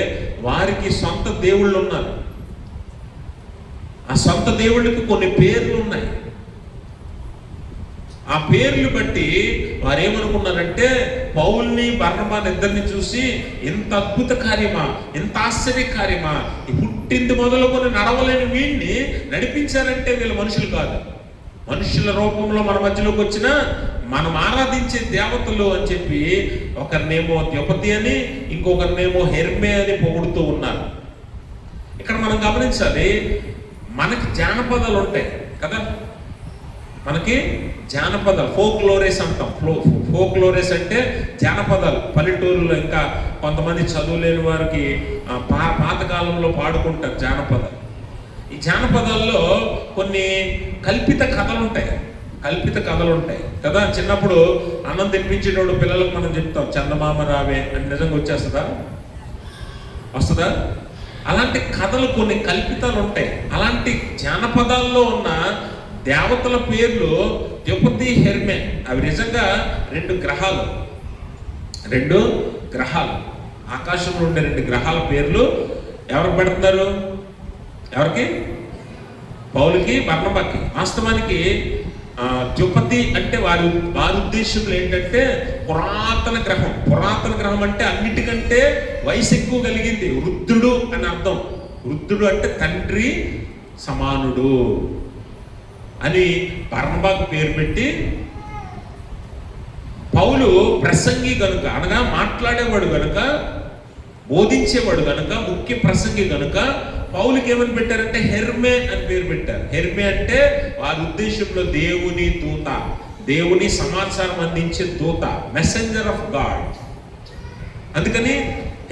వారికి సొంత దేవుళ్ళు ఉన్నారు. ఆ సొంత దేవుళ్ళకి కొన్ని పేర్లు ఉన్నాయి. ఆ పేర్లు బట్టి వారు ఏమనుకున్నారంటే, పౌల్ని, బర్నబాని ఇద్దరిని చూసి ఇంత అద్భుత కార్యమా, ఇంత ఆశ్చర్య కార్యమా, పుట్టింది మొదలుకొని నడవలేని వీడిని నడిపించారంటే వీళ్ళు మనుషులు కాదు, మనుషుల రూపంలో మన మధ్యలోకి వచ్చిన మనం ఆరాధించే దేవతలు అని చెప్పి ఒకరినేమో ద్యోపతి అని, ఇంకొకరినేమో హెర్మే అని పొగుడుతూ ఉన్నారు. ఇక్కడ మనం గమనించాలి, మనకి జానపదాలు ఉంటాయి కదా, మనకి జానపదాలు, ఫోక్లోరేస్ అంటాం. ఫోక్లోరేస్ అంటే జానపదాలు. పల్లెటూరులో ఇంకా కొంతమంది చదువులేని వారికి పాతకాలంలో పాడుకుంటారు జానపదాలు. ఈ జానపదాల్లో కొన్ని కల్పిత కథలు ఉంటాయి. కల్పిత కథలు ఉంటాయి కదా. చిన్నప్పుడు అన్నం తెప్పించేటప్పుడు పిల్లలకు మనం చెప్తాం, చందమామ రావే అని. నిజంగా వస్తుందా? అలాంటి కథలు, కొన్ని కల్పితాలు ఉంటాయి. అలాంటి జానపదాల్లో ఉన్న దేవతల పేర్లు ద్యోపతి, హెర్మే. అవి నిజంగా రెండు గ్రహాలు, ఆకాశంలో ఉండే రెండు గ్రహాల పేర్లు ఎవరికి పెడుతున్నారు? ఎవరికి? పౌలుకి, బర్నబాకి. వాస్తవానికి ద్యోపతి అంటే వారి ఉద్దేశంలో ఏంటంటే పురాతన గ్రహం అంటే అన్నిటికంటే వయసు ఎక్కువ కలిగింది, వృద్ధుడు అని అర్థం. వృద్ధుడు అంటే తండ్రి సమానుడు అని బర్నబాకు పేరు పెట్టి, పౌలు ప్రసంగి కనుక, అనగా మాట్లాడేవాడు కనుక, బోధించేవాడు కనుక, ముఖ్య ప్రసంగి కనుక పౌలుకి ఏమని పెట్టారంటే హెర్మే అని పేరు పెట్టారు. హెర్మే అంటే వారి ఉద్దేశంలో దేవుని దూత, దేవుని సమాచారం అందించే దూత, మెసెంజర్ ఆఫ్ గాడ్. అందుకని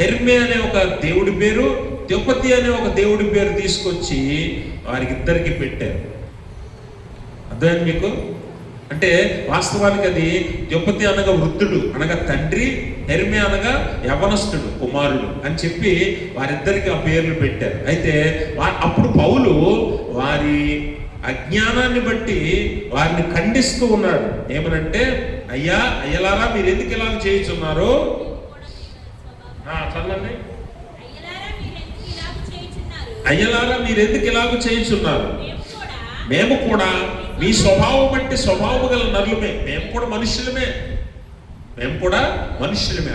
హెర్మే అనే ఒక దేవుడి పేరు, ద్యోపతి అనే ఒక దేవుడి పేరు తీసుకొచ్చి వారికి ఇద్దరికి పెట్టారు. అర్థమైంది మీకు? అంటే వాస్తవానికి అది ద్యోపతి అనగా వృద్ధుడు, అనగా తండ్రి, హెర్మే అనగా యవనస్తుడు, కుమారుడు అని చెప్పి వారిద్దరికి ఆ పేర్లు పెట్టారు. అయితే అప్పుడు పౌలు వారి అజ్ఞానాన్ని బట్టి వారిని ఖండిస్తూ ఉన్నాడు. ఏమనంటే, అయ్యలారా మీరు ఎందుకు ఇలాగ చేయుచున్నారు? చదవండి. అయ్యలారా మీరు ఎందుకు ఇలాగ చేయుచున్నారు? మేము కూడా మీ స్వభావం బట్టి స్వభావం గల నరులమే, మేము కూడా మనుషులమే.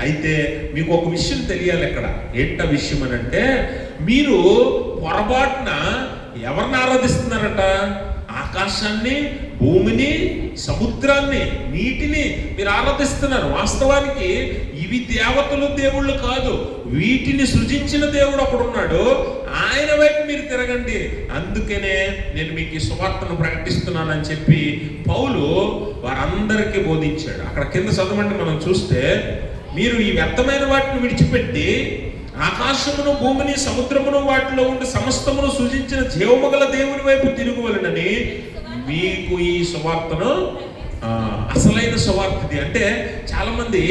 అయితే మీకు ఒక విషయం తెలియాలి. ఇక్కడ ఏంట విషయం అని అంటే, మీరు పొరపాటున ఎవరిని ఆరాధిస్తున్నారట? ఆకాశాన్ని, భూమిని, సముద్రాన్ని, నీటిని మీరు ఆరాధిస్తున్నారు. వాస్తవానికి ఇవి దేవతలు, దేవుళ్ళు కాదు. వీటిని సృజించిన దేవుడు ఒకడున్నాడు, ఆయన వైపు మీరు తిరగండి. అందుకనే నేను మీకు ఈ సువార్తను ప్రకటిస్తున్నానని చెప్పి పౌలు వారందరికీ బోధించాడు. అక్కడ కింద చదవండి, మనం చూస్తే, మీరు ఈ వ్యర్థమైన వాటిని విడిచిపెట్టి ఆకాశమును, భూమిని, సముద్రమును, వాటిలో ఉండి సమస్తమును సృజించిన జీవముగల దేవుని వైపు తిరుగువలనని మీకు ఈ సువార్తను, అసలైన సువార్త ఇది. అంటే చాలామంది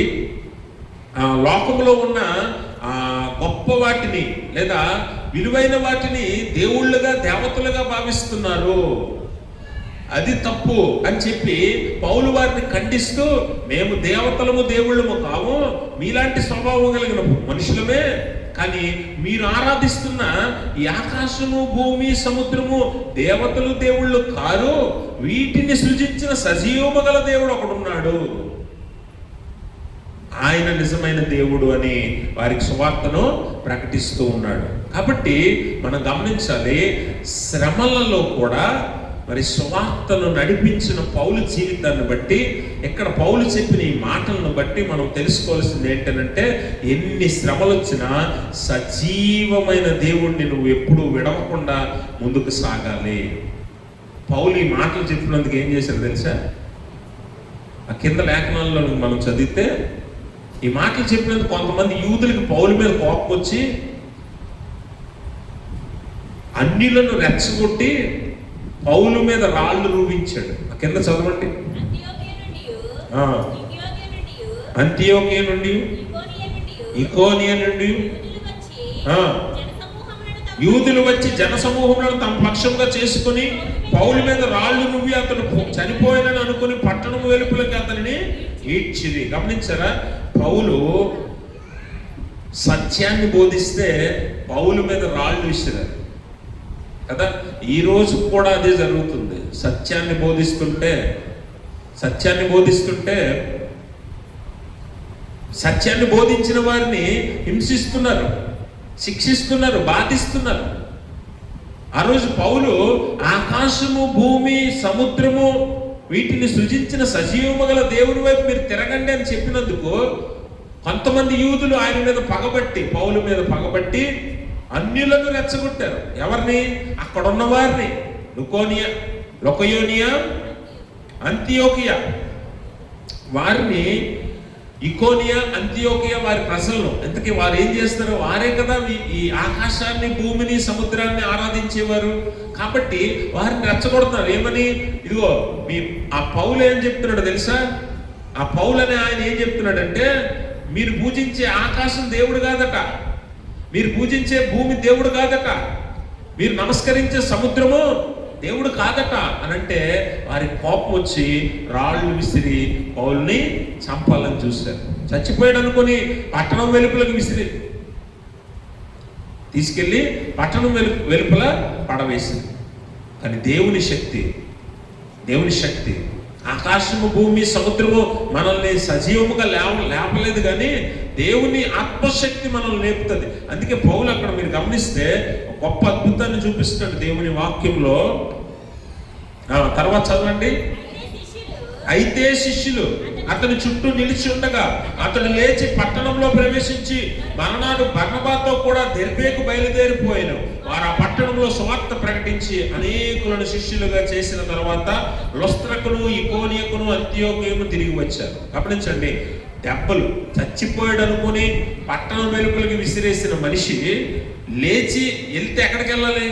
లోకంలో ఉన్న గొప్ప వాటిని లేదా విలువైన వాటిని దేవుళ్ళుగా, దేవతలుగా భావిస్తున్నారు. అది తప్పు అని చెప్పి పౌలు వారిని ఖండిస్తూ, మేము దేవతలము, దేవుళ్ళము కాము, మీలాంటి స్వభావం కలిగిన మనుషులమే, కానీ మీరు ఆరాధిస్తున్న ఈ ఆకాశము, భూమి, సముద్రము దేవతలు, దేవుళ్ళు కారు, వీటిని సృజించిన సజీవము గల దేవుడు ఒకడున్నాడు, ఆయన నిజమైన దేవుడు అని వారికి సువార్తను ప్రకటిస్తూ ఉన్నాడు. కాబట్టి మనం గమనించాలి, శ్రమలలో కూడా మరి సువార్తను నడిపించిన పౌలు జీవితాన్ని బట్టి, ఇక్కడ పౌలు చెప్పిన ఈ మాటలను బట్టి మనం తెలుసుకోవాల్సింది ఏంటంటే, ఎన్ని శ్రమలు వచ్చినా సజీవమైన దేవుణ్ణి నువ్వు ఎప్పుడూ విడవకుండా ముందుకు సాగాలి. పౌలు ఈ మాటలు చెప్పినందుకు ఏం చేశారు తెలుసా? ఆ కింద లేఖనాల్లో మనం చదివితే, ఈ మాటలు చెప్పినందుకు కొంతమంది యూదులకి పౌలు మీద కోపం వచ్చి అన్యులను రెచ్చగొట్టి పౌలు మీద రాళ్ళు రూపించాడు. కింద చదవండి. అంతియోకియా నుండి, ఇకోనియా నుండి యూదులు వచ్చి జనసమూహములను తమ పక్షంగా చేసుకుని పౌలు మీద రాళ్ళు నువ్వి అతను చనిపోయినని అనుకుని పట్టణం వెలుపలకి అతనిని ఈడ్చిరి. గమనించారా? పౌలు సత్యాన్ని బోధిస్తే పౌలు మీద రాళ్ళు విసిరారు కదా. ఈ రోజు కూడా అదే జరుగుతుంది. సత్యాన్ని బోధిస్తుంటే సత్యాన్ని బోధించిన వారిని హింసిస్తున్నారు, శిక్షిస్తున్నారు, బాధిస్తున్నారు. ఆ రోజు పౌలు ఆకాశము, భూమి, సముద్రము వీటిని సృజించిన సజీవము గల దేవుని వైపు మీరు తిరగండి అని చెప్పినందుకు కొంతమంది యూదులు ఆయన మీద పగబట్టి, పౌలు మీద పగబట్టి అన్యులను రెచ్చగొట్టారు. ఎవరిని? అక్కడున్న వారిని. లుకోయోనియా, అంతియోకియా వారిని, ఇకోనియా, అంతియోకియా వారి ప్రజలను. ఇంతకీ వారు ఏం చేస్తారు? వారే కదా ఈ ఆకాశాన్ని, భూమిని, సముద్రాన్ని ఆరాధించేవారు. కాబట్టి వారిని రెచ్చగొడుతున్నారు. ఏమని? ఇదిగో ఆ పౌలు ఏం చెప్తున్నాడు తెలుసా? ఆ పౌలు అనే ఆయన ఏం చెప్తున్నాడంటే, మీరు పూజించే ఆకాశం దేవుడు కాదట, మీరు పూజించే భూమి దేవుడు కాదట, మీరు నమస్కరించే సముద్రము దేవుడు కాదట అనంటే వారి కోపం వచ్చి రాళ్ళు విసిరి పౌల్ని చంపాలని చూశారు. చచ్చిపోయాడు అనుకుని పట్టణం వెలుపలకు విసిరి తీసుకెళ్ళి పట్టణం వెలుపల పడవేసింది. కానీ దేవుని శక్తి ఆకాశము, భూమి, సముద్రము మనల్ని సజీవముగా లేపలేదు, కానీ దేవుని ఆత్మశక్తి మనల్ని లేపుతుంది. అందుకే పౌలు అక్కడ మీరు గమనిస్తే గొప్ప అద్భుతాన్ని చూపిస్తున్నాడు దేవుని వాక్యంలో. తర్వాత చదవండి. అయితే శిష్యులు అతని చుట్టూ నిలిచి ఉండగా అతడు లేచి పట్టణంలో ప్రవేశించి మరణాడు బర్నబాతో కూడా దెర్బేకు బయలుదేరిపోయాను. వారు ఆ పట్టణంలో సువార్త ప్రకటించి అనేకులను శిష్యులుగా చేసిన తర్వాత లుస్త్రకును, ఇకోనియకును, అంతియోకియను తిరిగి వచ్చారు. గమనించండి, దెబ్బలు చచ్చిపోయాడు అనుకుని పట్టణం వెలుపలికి విసిరేసిన మనిషి లేచి వెళ్తే ఎక్కడికి వెళ్ళాలి?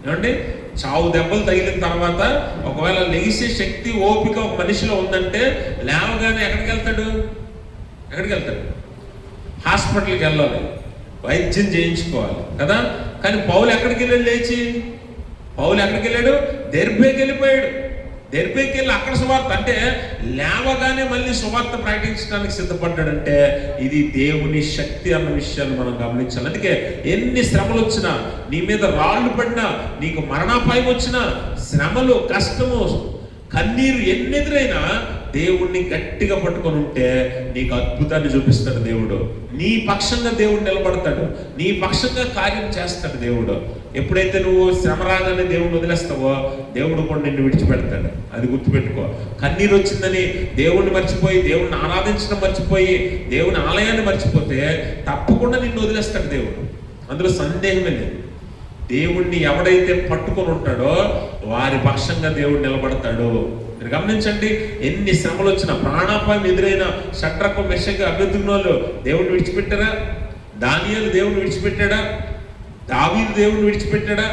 ఏమండి? చావు దెబ్బలు తగిలిన తర్వాత ఒకవేళ లెగిసే శక్తి, ఓపిక ఒక మనిషిలో ఉందంటే లేవగానే ఎక్కడికి వెళ్తాడు? హాస్పిటల్కి వెళ్ళాలి, వైద్యం చేయించుకోవాలి కదా. కానీ పౌలు ఎక్కడికి వెళ్ళాడు? లేచి పౌలు ఎక్కడికి వెళ్ళాడు? దెర్బేకి వెళ్ళిపోయాడు. దెర్బేకి వెళ్ళి అక్కడ సువార్త, అంటే లేవగానే మళ్ళీ సువార్త ప్రకటించడానికి సిద్ధపడ్డాడంటే ఇది దేవుని శక్తి అన్న విషయాన్ని మనం గమనించాలి. అందుకే ఎన్ని శ్రమలు వచ్చినా, నీ మీద రాళ్ళు పడినా, నీకు మరణాపాయం వచ్చినా, శ్రమలు, కష్టము, కన్నీరు ఎన్ని ఎదురైనా దేవుణ్ణి గట్టిగా పట్టుకొని ఉంటే నీకు అద్భుతాన్ని చూపిస్తాడు దేవుడు. నీ పక్షంగా దేవుడు నిలబడతాడు, నీ పక్షంగా కార్యం చేస్తాడు దేవుడు. ఎప్పుడైతే నువ్వు శ్రమ రాగానే దేవుడిని వదిలేస్తావో దేవుడు కూడా నిన్ను విడిచిపెడతాడు. అది గుర్తుపెట్టుకో. కన్నీరు వచ్చిందని దేవుణ్ణి మర్చిపోయి, దేవుణ్ణి ఆరాధించడం మర్చిపోయి, దేవుని ఆలయాన్ని మర్చిపోతే తప్పకుండా నిన్ను వదిలేస్తాడు దేవుడు. అందులో సందేహమే లేదు. దేవుణ్ణి ఎవడైతే పట్టుకొని ఉంటాడో వారి పక్షంగా దేవుడు నిలబడతాడు. మీరు గమనించండి, ఎన్ని శ్రమలు వచ్చినా, ప్రాణాపాయం ఎదురైన షడ్రకు మెషకు అభ్యర్థులు దేవుడిని విడిచిపెట్టారా? దానియేలు దేవుడిని విడిచిపెట్టాడా? దావీదు దేవుడిని విడిచిపెట్టాడా?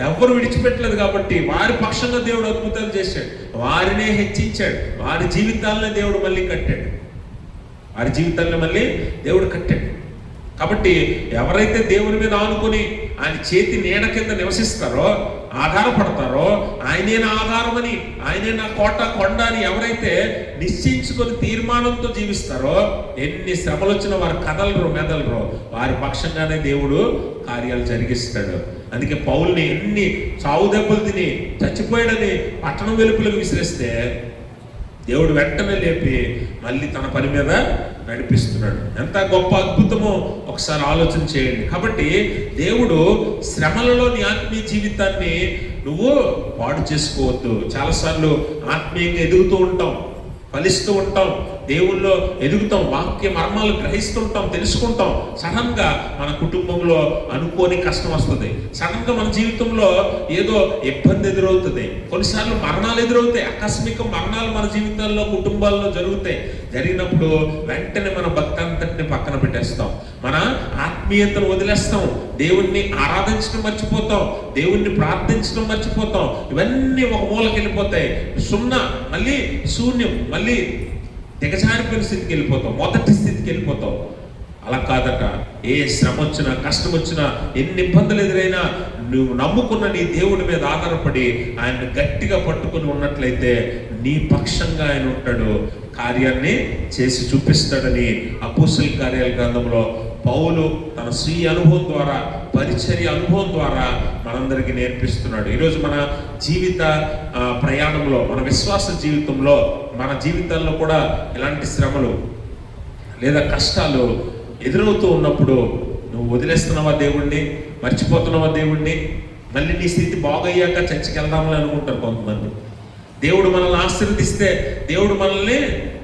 ఎవరు విడిచిపెట్టలేదు. కాబట్టి వారి పక్షంగా దేవుడు అద్భుతాలు చేశాడు, వారినే హెచ్చించాడు, వారి జీవితాలనే దేవుడు మళ్ళీ కట్టాడు, వారి జీవితాలను మళ్ళీ దేవుడు కట్టాడు. కాబట్టి ఎవరైతే దేవుని మీద ఆనుకొని ఆయన చేతి నీడ కింద నివసిస్తారో, ఆధారపడతారో, ఆయనే నా ఆధారమని, ఆయనే నా కోట కొండ అని ఎవరైతే నిశ్చయించుకొని తీర్మానంతో జీవిస్తారో, ఎన్ని శ్రమలు వచ్చినా వారు కదలరు, మెదలరు, వారి పక్షంగానే దేవుడు కార్యాలు జరిగిస్తాడు. అందుకే పౌల్ని ఎన్ని చావు దెబ్బలు తిని చచ్చిపోయాడని పట్టణం వెలుపులకు విసిరేస్తే దేవుడు వెంటనే లేపి మళ్ళీ తన పని మీద నడిపిస్తున్నాడు. ఎంత గొప్ప అద్భుతమో ఒకసారి ఆలోచన చేయండి. కాబట్టి దేవుడు శ్రమలలో నీ ఆత్మీయ జీవితాన్ని నువ్వు పాడు చేసుకోవద్దు. చాలాసార్లు ఆత్మీయంగా ఎదుగుతూ ఉంటాం, ఫలిస్తూ ఉంటాం, దేవుల్లో ఎదుగుతాం, వాక్య మర్మాలు గ్రహిస్తుంటాం, తెలుసుకుంటాం. సడన్గా మన కుటుంబంలో అనుకోని కష్టం వస్తుంది, సడన్గా మన జీవితంలో ఏదో ఇబ్బంది ఎదురవుతుంది, కొన్నిసార్లు మరణాలు ఎదురవుతాయి, ఆకస్మిక మరణాలు మన జీవితాల్లో కుటుంబాల్లో జరుగుతాయి. జరిగినప్పుడు వెంటనే మన భక్తి అంతటిని పక్కన పెట్టేస్తాం, మన ఆత్మీయతను వదిలేస్తాం, దేవుణ్ణి ఆరాధించడం మర్చిపోతాం, దేవుణ్ణి ప్రార్థించడం మర్చిపోతాం. ఇవన్నీ ఒక మూలకి వెళ్ళిపోతాయి. సున్నా, మళ్ళీ శూన్యం, మళ్ళీ దిగజారిపోయిన స్థితికి వెళ్ళిపోతాం, మొదటి స్థితికి వెళ్ళిపోతాం. అలా కాదట. ఏ శ్రమ వచ్చినా, కష్టం వచ్చినా, ఎన్ని ఇబ్బందులు ఎదురైనా నువ్వు నమ్ముకున్న నీ దేవుడి మీద ఆధారపడి ఆయన్ని గట్టిగా పట్టుకుని ఉన్నట్లయితే నీ పక్షంగా ఆయన ఉంటాడు, కార్యాన్ని చేసి చూపిస్తాడని అపోస్తలుల కార్యాల గ్రంథంలో పౌలు తన స్వీయ అనుభవం ద్వారా, పరిచర్య అనుభవం ద్వారా మనందరికీ నేర్పిస్తున్నాడు. ఈరోజు మన జీవిత ప్రయాణంలో, మన విశ్వాస జీవితంలో, మన జీవితాల్లో కూడా ఇలాంటి శ్రమలు లేదా కష్టాలు ఎదురవుతూ ఉన్నప్పుడు నువ్వు వదిలేస్తున్నావా దేవుణ్ణి, మర్చిపోతున్నావా దేవుణ్ణి? మళ్ళీ నీ స్థితి బాగయ్యాక చర్చికి వెళ్దామని అనుకుంటారు కొంతమంది. దేవుడు మనల్ని ఆశీర్వదిస్తే, దేవుడు మనల్ని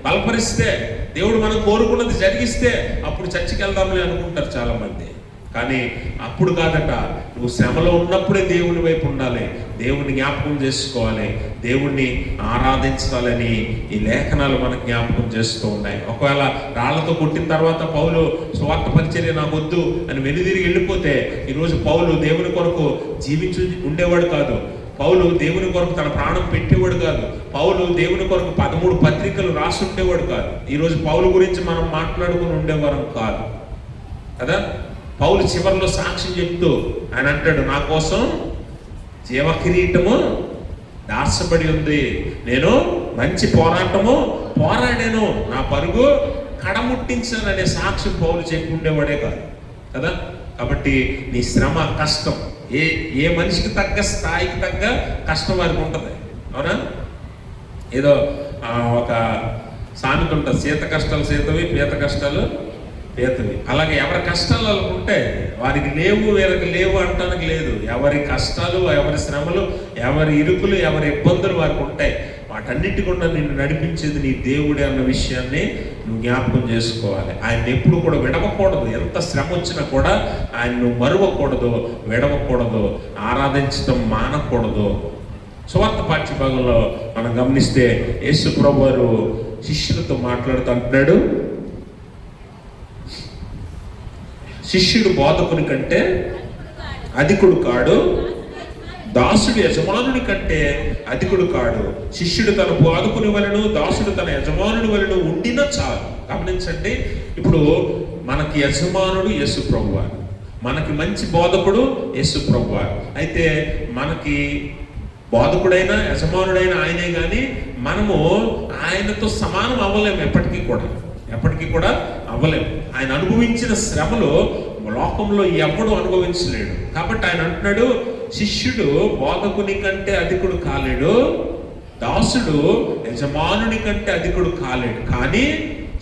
బలపరిస్తే, దేవుడు మనం కోరుకున్నది జరిగిస్తే అప్పుడు చర్చికి వెళ్దామని అనుకుంటారు చాలామంది. కానీ అప్పుడు కాదట. నువ్వు శ్రమలో ఉన్నప్పుడే దేవుని వైపు ఉండాలి, దేవుని జ్ఞాపకం చేసుకోవాలి, దేవుణ్ణి ఆరాధించాలని ఈ లేఖనాలు మనకు జ్ఞాపకం చేస్తూ ఉన్నాయి. ఒకవేళ రాళ్లతో కొట్టిన తర్వాత పౌలు స్వార్థ పరిచర్య నాకు వద్దు అని వెనుదిరిగి వెళ్ళిపోతే ఈరోజు పౌలు దేవుని కొరకు జీవించి ఉండేవాడు కాదు, పౌలు దేవుని కొరకు తన ప్రాణం పెట్టేవాడు కాదు, పౌలు దేవుని కొరకు 13 పత్రికలు రాసి ఉండేవాడు కాదు, ఈరోజు పౌలు గురించి మనం మాట్లాడుకుని ఉండేవారం కాదు కదా. పౌలు చివరిలో సాక్ష్యం చెప్తూ ఆయన అంటాడు, నా కోసం జీవకిరీటము దాచబడి ఉంది, నేను మంచి పోరాటము పోరాడాను, నా పరుగు కడముట్టించాను అనే సాక్ష్యం పౌలు చెప్పి ఉండేవాడే కాదు కదా. కాబట్టి నీ శ్రమ, కష్టం ఏ మనిషికి తగ్గ స్థాయికి తగ్గ కష్టం వారికి ఉంటుంది, అవునా? ఏదో ఒక సామెత ఉంటుంది, సీత కష్టాలు సీతవి, పీత కష్టాలు పేతవి. అలాగే ఎవరి కష్టాలు వాళ్ళకు ఉంటాయి, వారికి లేవు వీరికి లేవు అంటానికి లేదు. ఎవరి కష్టాలు, ఎవరి శ్రమలు, ఎవరి ఇరుకులు, ఎవరి ఇబ్బందులు వారికి ఉంటాయి. వాటన్నిటి కూడా నిన్ను నడిపించేది నీ దేవుడే అన్న విషయాన్ని నువ్వు జ్ఞాపకం చేసుకోవాలి. ఆయన ఎప్పుడు కూడా విడవకూడదు. ఎంత శ్రమ వచ్చినా కూడా ఆయన్ను మరువకూడదు, విడవకూడదు, ఆరాధించడం మానకూడదు. సువార్త పాఠ్యభాగంలో మనం గమనిస్తే యేసు ప్రభువు వారు శిష్యులతో మాట్లాడుతూ అంటున్నాడు, శిష్యుడు బోధకుని కంటే అధికుడు కాడు, దాసుడు యజమానుని కంటే అధికుడు కాడు. శిష్యుడు తన బోధకుని వలెను, దాసుడు తన యజమానుని వలెను ఉండినా చాలు. గమనించండి, ఇప్పుడు మనకి యజమానుడు యేసు ప్రభువారు, మనకి మంచి బోధకుడు యేసు ప్రభువారు. అయితే మనకి బోధకుడైనా యజమానుడైన ఆయనే కానీ మనము ఆయనతో సమానం అవ్వలేము, ఎప్పటికీ కూడా అవ్వలేము. ఆయన అనుభవించిన శ్రమలు లోకంలో ఎవడు అనుభవించలేడు. కాబట్టి ఆయన అంటున్నాడు, శిష్యుడు బోధకుని కంటే అధికుడు కాలేడు, దాసుడు యజమానుని కంటే అధికుడు కాలేడు. కానీ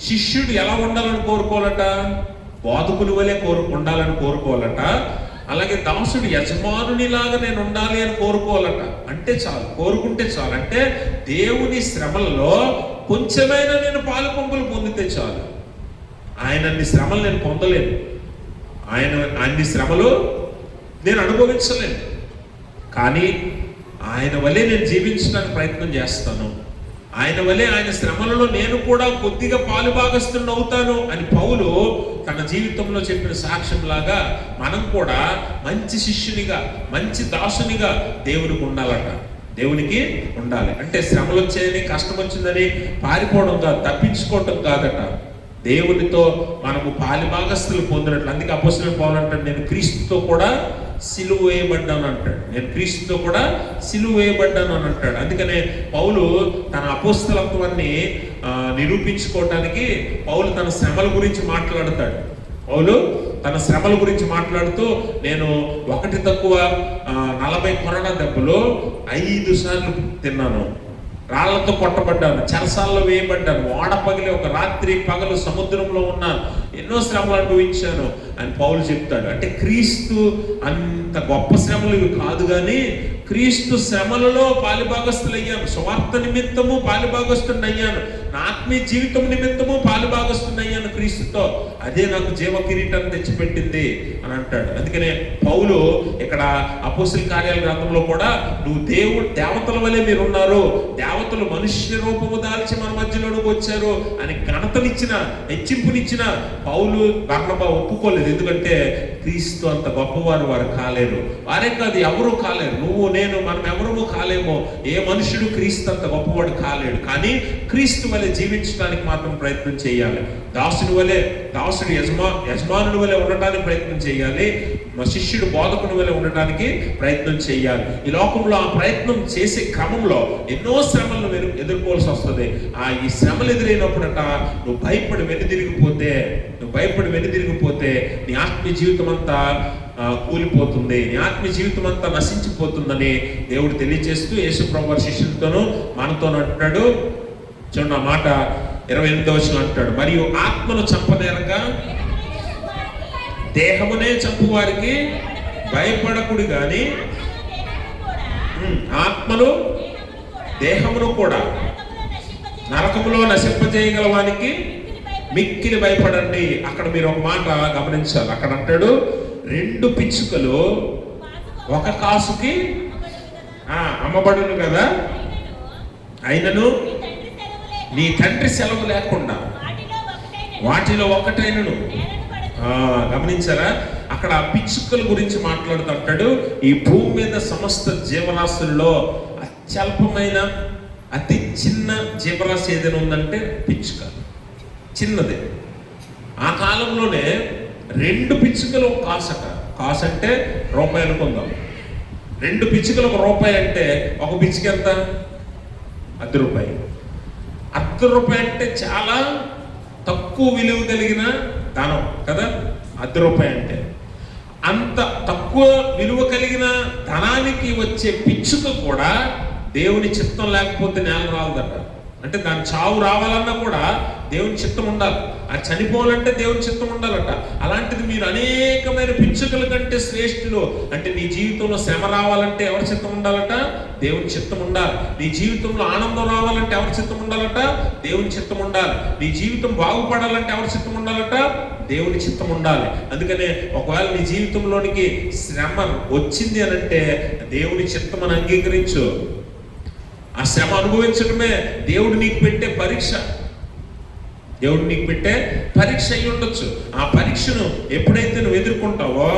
శిష్యుడు ఎలా ఉండాలని కోరుకోవాలట? బోధకుని వలె ఉండాలని కోరుకోవాలట. అలాగే దాసుడు యజమానునిలాగా నేను ఉండాలి అని కోరుకోవాలట. అంటే చాలు, కోరుకుంటే చాలు. అంటే దేవుని శ్రమలలో కొంచెమైనా నేను పాలు పంపులు పొందితే చాలు. ఆయన అన్ని శ్రమలు నేను పొందలేను, ఆయన అన్ని శ్రమలు నేను అనుభవించలేను. కానీ ఆయన వలె నేను జీవించడానికి ప్రయత్నం చేస్తాను. ఆయన వలె ఆయన శ్రమలలో నేను కూడా కొద్దిగా పాలు భాగస్తుని అవుతాను అని పౌలు తన జీవితంలో చెప్పిన సాక్ష్యంలాగా మనం కూడా మంచి శిష్యునిగా, మంచి దాసునిగా దేవునికి ఉండాలట. దేవునికి ఉండాలి అంటే శ్రమలు వచ్చాయని, కష్టం వచ్చిందని పారిపోవడం కాదు, తప్పించుకోవటం కాదట. దేవునితో మనము పాలి భాగస్తులు పొందినట్లు. అందుకే అపోస్తలుడైన పౌలు అంటాడు, నేను క్రీస్తుతో కూడా సిలువ వేయబడ్డాను అంటాడు. నేను క్రీస్తుతో కూడా సిలువ వేయబడ్డాను అని అంటాడు. అందుకనే పౌలు తన అపోస్తలత్వాన్ని నిరూపించుకోవటానికి పౌలు తన శ్రమల గురించి మాట్లాడతాడు. పౌలు తన శ్రమల గురించి మాట్లాడుతూ, నేను 1 తక్కువ 40 కొరడా దెబ్బలు 5 సార్లు తిన్నాను, రాళ్లతో కొట్టబడ్డాను, చెరసాల్లో వేయబడ్డాను, ఓడ పగిలి ఒక రాత్రి పగలు సముద్రంలో ఉన్నాను, ఎన్నో శ్రమలు అనుభవించాను అని పౌలు చెప్తాడు. అంటే క్రీస్తు అంత గొప్ప శ్రమలు ఇవి కాదు, కానీ క్రీస్తు శ్రమలలో పాలిభాగస్తులయ్యాను, సువార్త నిమిత్తము పాలిభాగస్తుడయ్యాను, నా ఆత్మీయ జీవితం నిమిత్తము పాలిభాగస్తుడయ్యాను క్రీస్తుతో. అదే నాకు జీవ కిరీటాన్ని తెచ్చిపెట్టింది అని అంటాడు. అందుకనే పౌలు ఇక్కడ అపోస్తల కార్యాల గ్రంథంలో కూడా, నువ్వు దేవతల వలె మీరు ఉన్నారు, దేవతలు మనుష్య రూపము దాల్చి మన మధ్యలోకి వచ్చారు అని ఘనతనిచ్చిన, హెచ్చింపునిచ్చిన పౌలు బర్నబా ఒప్పుకోలేదు. ఎందుకంటే క్రీస్తు అంత గొప్పవారు వారు కాలేరు. వారే కాదు, ఎవరు కాలేరు. నువ్వు నేను మనం ఎవరూ కాలేమో. ఏ మనుషుడు క్రీస్తు అంత గొప్పవాడు కాలేడు. కానీ క్రీస్తు వలె జీవించడానికి మాత్రం ప్రయత్నం చేయాలి. దాసుని వలె, దాసుడు యజమానుని వలె ఉండటానికి ప్రయత్నం చేయాలి. మా శిష్యుడు బోధకుని వలె ఉండటానికి ప్రయత్నం చేయాలి. ఈ లోకంలో ఆ ప్రయత్నం చేసే క్రమంలో ఎన్నో శ్రమలను ఎదుర్కోవాల్సి వస్తుంది. ఈ శ్రమలు ఎదురైనప్పుడట నువ్వు భయపడి వెనుదిరిగిపోతే నీ ఆత్మీయ జీవితం అంతా కూలిపోతుంది, నీ ఆత్మీయ జీవితం అంతా నశించిపోతుందని దేవుడు తెలియజేస్తూ యేసు ప్రభువు వారి శిష్యులతోనూ మనతోనూ అంటున్నాడు. చూడండి ఆ మాట 28వ వచనం అంటాడు, మరియు ఆత్మను చంపనేరక దేహమునే చంపు వారికి భయపడకుడి గాని ఆత్మను దేహమును కూడా నరకములో నశింపజేయగల వానికి మిక్కిలి భయపడండి. అక్కడ మీరు ఒక మాట గమనించాలి. అక్కడ అంటాడు, 2 పిచ్చుకలు 1 కాసుకి అమ్మబడును కదా, అయినను నీ తండ్రి సెలవు లేకుండా వాటిలో ఒకటైనను. గమనించారా? అక్కడ పిచ్చుకల గురించి మాట్లాడుతుంటాడు. ఈ భూమి మీద సమస్త జీవరాశుల్లో అత్యల్పమైన అతి చిన్న జీవరాశి ఏదైనా ఉందంటే పిచ్చుక, చిన్నది. ఆ కాలంలోనే 2 పిచ్చుకలు 1 కాసట. కాసు అంటే రూపాయి అనుకుందాం. 2 పిచ్చుకలు 1 రూపాయి అంటే ఒక పిచ్చుక ఎంత? ₹10. ₹10 అంటే చాలా తక్కువ విలువ కలిగిన ధనం కదా ₹10 అంటే. అంత తక్కువ విలువ కలిగిన ధనానికి వచ్చే పిచ్చుక కూడా దేవుని చిత్తం లేకపోతే నేల రాలదట. అంటే దాని చావు రావాలన్నా కూడా దేవుని చిత్తం ఉండాలి. అది చనిపోవాలంటే దేవుని చిత్తం ఉండాలట. అలాంటిది మీరు అనేకమైన పిచ్చుకల కంటే శ్రేష్ఠులు. అంటే నీ జీవితంలో శ్రమ రావాలంటే ఎవరి చిత్తం ఉండాలట? దేవుని చిత్తం ఉండాలి. నీ జీవితంలో ఆనందం రావాలంటే ఎవరి చిత్తం ఉండాలట? దేవుని చిత్తం ఉండాలి. నీ జీవితం బాగుపడాలంటే ఎవరి చిత్తం ఉండాలట? దేవుని చిత్తం ఉండాలి. అందుకనే ఒకవేళ నీ జీవితంలోనికి శ్రమ వచ్చింది అని అంటే దేవుని చిత్తం అని అంగీకరించు. ఆ శ్రమ అనుభవించడమే దేవుడు నీకు పెట్టే పరీక్ష. దేవుడు నీకు పెట్టే పరీక్ష అయి ఉండొచ్చు. ఆ పరీక్షను ఎప్పుడైతే నువ్వు ఎదుర్కొంటావో,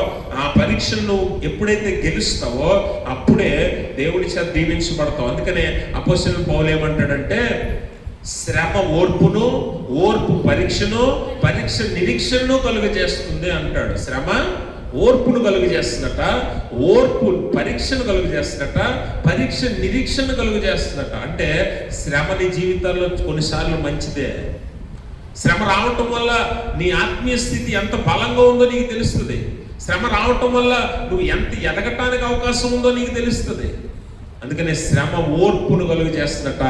ఆ పరీక్షను నువ్వు ఎప్పుడైతే గెలుస్తావో అప్పుడే దేవుడి చేత దీవించబడతావు. అందుకనే అపోస్తలుడైన పౌలు ఏమంటాడంటే, శ్రమ ఓర్పును, ఓర్పు పరీక్షను, పరీక్ష నిరీక్షణను కలుగజేస్తుంది అంటాడు. శ్రమ ఓర్పును కలుగజేస్తుందట, ఓర్పు పరీక్షను కలుగజేస్తుందట, పరీక్ష నిరీక్షణ కలుగజేస్తుందట. అంటే శ్రమ నీ జీవితాల్లో కొన్నిసార్లు మంచిదే. శ్రమ రావటం వల్ల నీ ఆత్మీయ స్థితి ఎంత బలంగా ఉందో నీకు తెలుస్తుంది. శ్రమ రావటం వల్ల నువ్వు ఎంత ఎదగటానికి అవకాశం ఉందో నీకు తెలుస్తుంది. అందుకనే శ్రమ ఓర్పును కలుగు చేస్తుందట.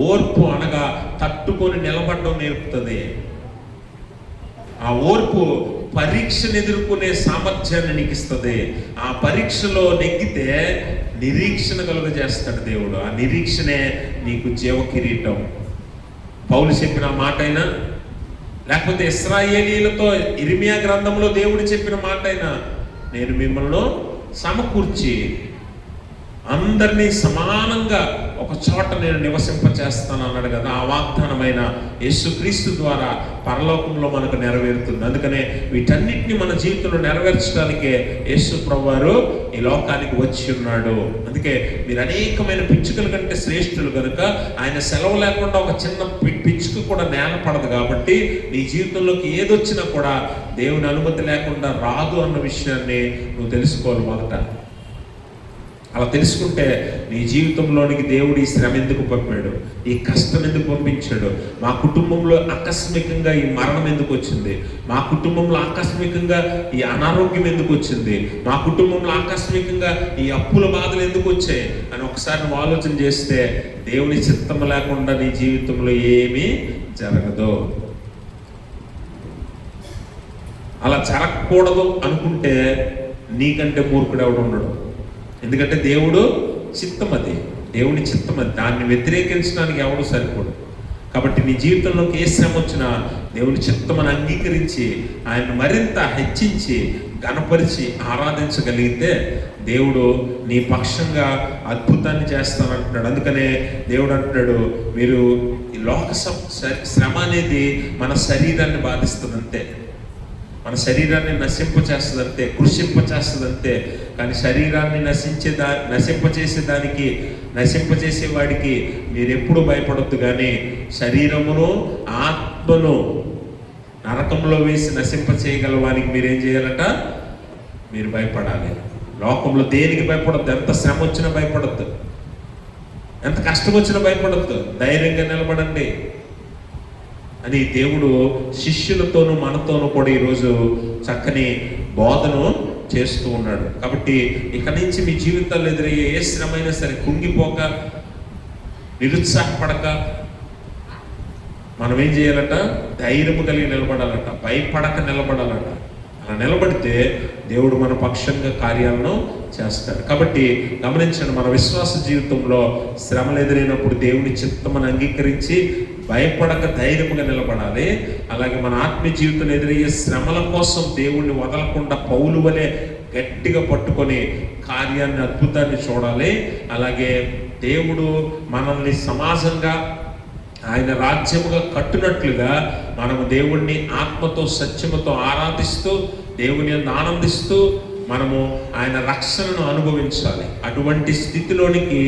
ఓర్పు అనగా తట్టుకొని నిలబడడం నేర్పుతుంది. ఆ ఓర్పు పరీక్షను ఎదుర్కొనే సామర్థ్యాన్ని నీకు ఇస్తుంది. ఆ పరీక్షలో నెగ్గితే నిరీక్షణ కలుగ చేస్తాడు దేవుడు. ఆ నిరీక్షణే నీకు జీవ కిరీటం. పౌలు చెప్పిన మాట అయినా, లేకపోతే ఇశ్రాయేలీలతో ఇర్మియా గ్రంథంలో దేవుడు చెప్పిన మాట అయినా, నేను మిమ్మల్ని సమకూర్చి అందరినీ సమానంగా ఒక చోట నేను నివసింపచేస్తాను అన్నాడు కదా. ఆ వాగ్దానమైన యేసుక్రీస్తు ద్వారా పరలోకంలో మనకు నెరవేరుతుంది. అందుకనే వీటన్నిటిని మన జీవితంలో నెరవేర్చడానికే యేసు ప్రభువారు ఈ లోకానికి వచ్చి ఉన్నాడు. అందుకే మీరు అనేకమైన పిచ్చుకల కంటే శ్రేష్ఠులు కనుక ఆయన సెలవు లేకుండా ఒక చిన్న పిచ్చుక కూడా నేల పడదు. కాబట్టి నీ జీవితంలోకి ఏదొచ్చినా కూడా దేవుని అనుమతి లేకుండా రాదు అన్న విషయాన్ని నువ్వు తెలుసుకోవాలి మొదట. అలా తెలుసుకుంటే నీ జీవితంలోనికి దేవుడు ఈ శ్రమ ఎందుకు పంపాడు, ఈ కష్టం ఎందుకు పంపించాడు, మా కుటుంబంలో ఆకస్మికంగా ఈ మరణం ఎందుకు వచ్చింది, మా కుటుంబంలో ఆకస్మికంగా ఈ అనారోగ్యం ఎందుకు వచ్చింది, మా కుటుంబంలో ఆకస్మికంగా ఈ అప్పుల బాధలు ఎందుకు వచ్చాయి అని ఒకసారి నువ్వు ఆలోచన చేస్తే దేవుని చిత్తం లేకుండా నీ జీవితంలో ఏమీ జరగదు. అలా జరగకూడదు అనుకుంటే నీకంటే మూర్ఖుడు ఎవడు ఉండడు. ఎందుకంటే దేవుడు చిత్తం అది, దేవుని చిత్తం అది. దాన్ని వ్యతిరేకించడానికి ఎవడు సరిపోడు. కాబట్టి నీ జీవితంలోకి ఏ శ్రమ వచ్చినా దేవుని చిత్తమని అంగీకరించి ఆయన మరింత హెచ్చించి ఘనపరిచి ఆరాధించగలిగితే దేవుడు నీ పక్షంగా అద్భుతాన్ని చేస్తానంటున్నాడు. అందుకనే దేవుడు అంటున్నాడు, మీరు ఈ లోక శ్రమ అనేది మన శరీరాన్ని బాధిస్తుందంతే, మన శరీరాన్ని నశింపచేస్తుందంతే, కృషింపచేస్తుందంతే. కానీ శరీరాన్ని నశింపచేసే వాడికి మీరు ఎప్పుడు భయపడొద్దు. కానీ శరీరమును ఆత్మను నరకంలో వేసి నశింపచేయగల వారికి మీరేం చేయాలట, మీరు భయపడాలి. లోకంలో దేనికి భయపడొద్దు. ఎంత శ్రమ వచ్చినా భయపడొద్దు, ఎంత కష్టం వచ్చినా భయపడొద్దు. ధైర్యంగా నిలబడండి అని దేవుడు శిష్యులతోనూ మనతోనూ కూడా ఈరోజు చక్కని బోధను చేస్తూ ఉన్నాడు. కాబట్టి ఇక నుంచి మీ జీవితాల్లో ఎదురయ్యే ఏ శ్రమైనా సరే కుంగిపోక, నిరుత్సాహపడక మనం ఏం చేయాలట, ధైర్యము కలిగి నిలబడాలట, భయపడక నిలబడాలట. అలా నిలబడితే దేవుడు మన పక్షంగా కార్యాలను చేస్తాడు. కాబట్టి గమనించండి, మన విశ్వాస జీవితంలో శ్రమలు ఎదురైనప్పుడు దేవుని చిత్తమని అంగీకరించి భయపడక ధైర్యముగా నిలబడాలి. అలాగే మన ఆత్మీయ జీవితంలో ఎదురయ్యే శ్రమల కోసం దేవుణ్ణి వదలకుండా పౌలు వలె గట్టిగా పట్టుకొని కార్యాన్ని, అద్భుతాన్ని చూడాలి. అలాగే దేవుడు మనల్ని సమాజంగా ఆయన రాజ్యముగా కట్టునట్లుగా మనము దేవుణ్ణి ఆత్మతో సత్యముతో ఆరాధిస్తూ దేవుని యందు ఆనందిస్తూ మనము ఆయన రక్షణను అనుభవించాలి. అటువంటి స్థితిలోనికి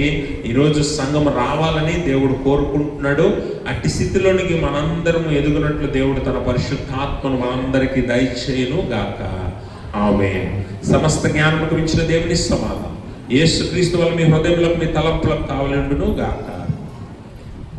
ఈరోజు సంఘం రావాలని దేవుడు కోరుకుంటున్నాడు. అట్టి స్థితిలోనికి మనందరం ఎదుగునట్లు దేవుడు తన పరిశుద్ధాత్మను మనందరికీ దయచేయును గాక. ఆమేన్. సమస్త జ్ఞానముకు మించిన దేవుని సమాధానం యేసుక్రీస్తు వల్ల మీ హృదయంలో మీ తలంపులకు కావాలండును గాక.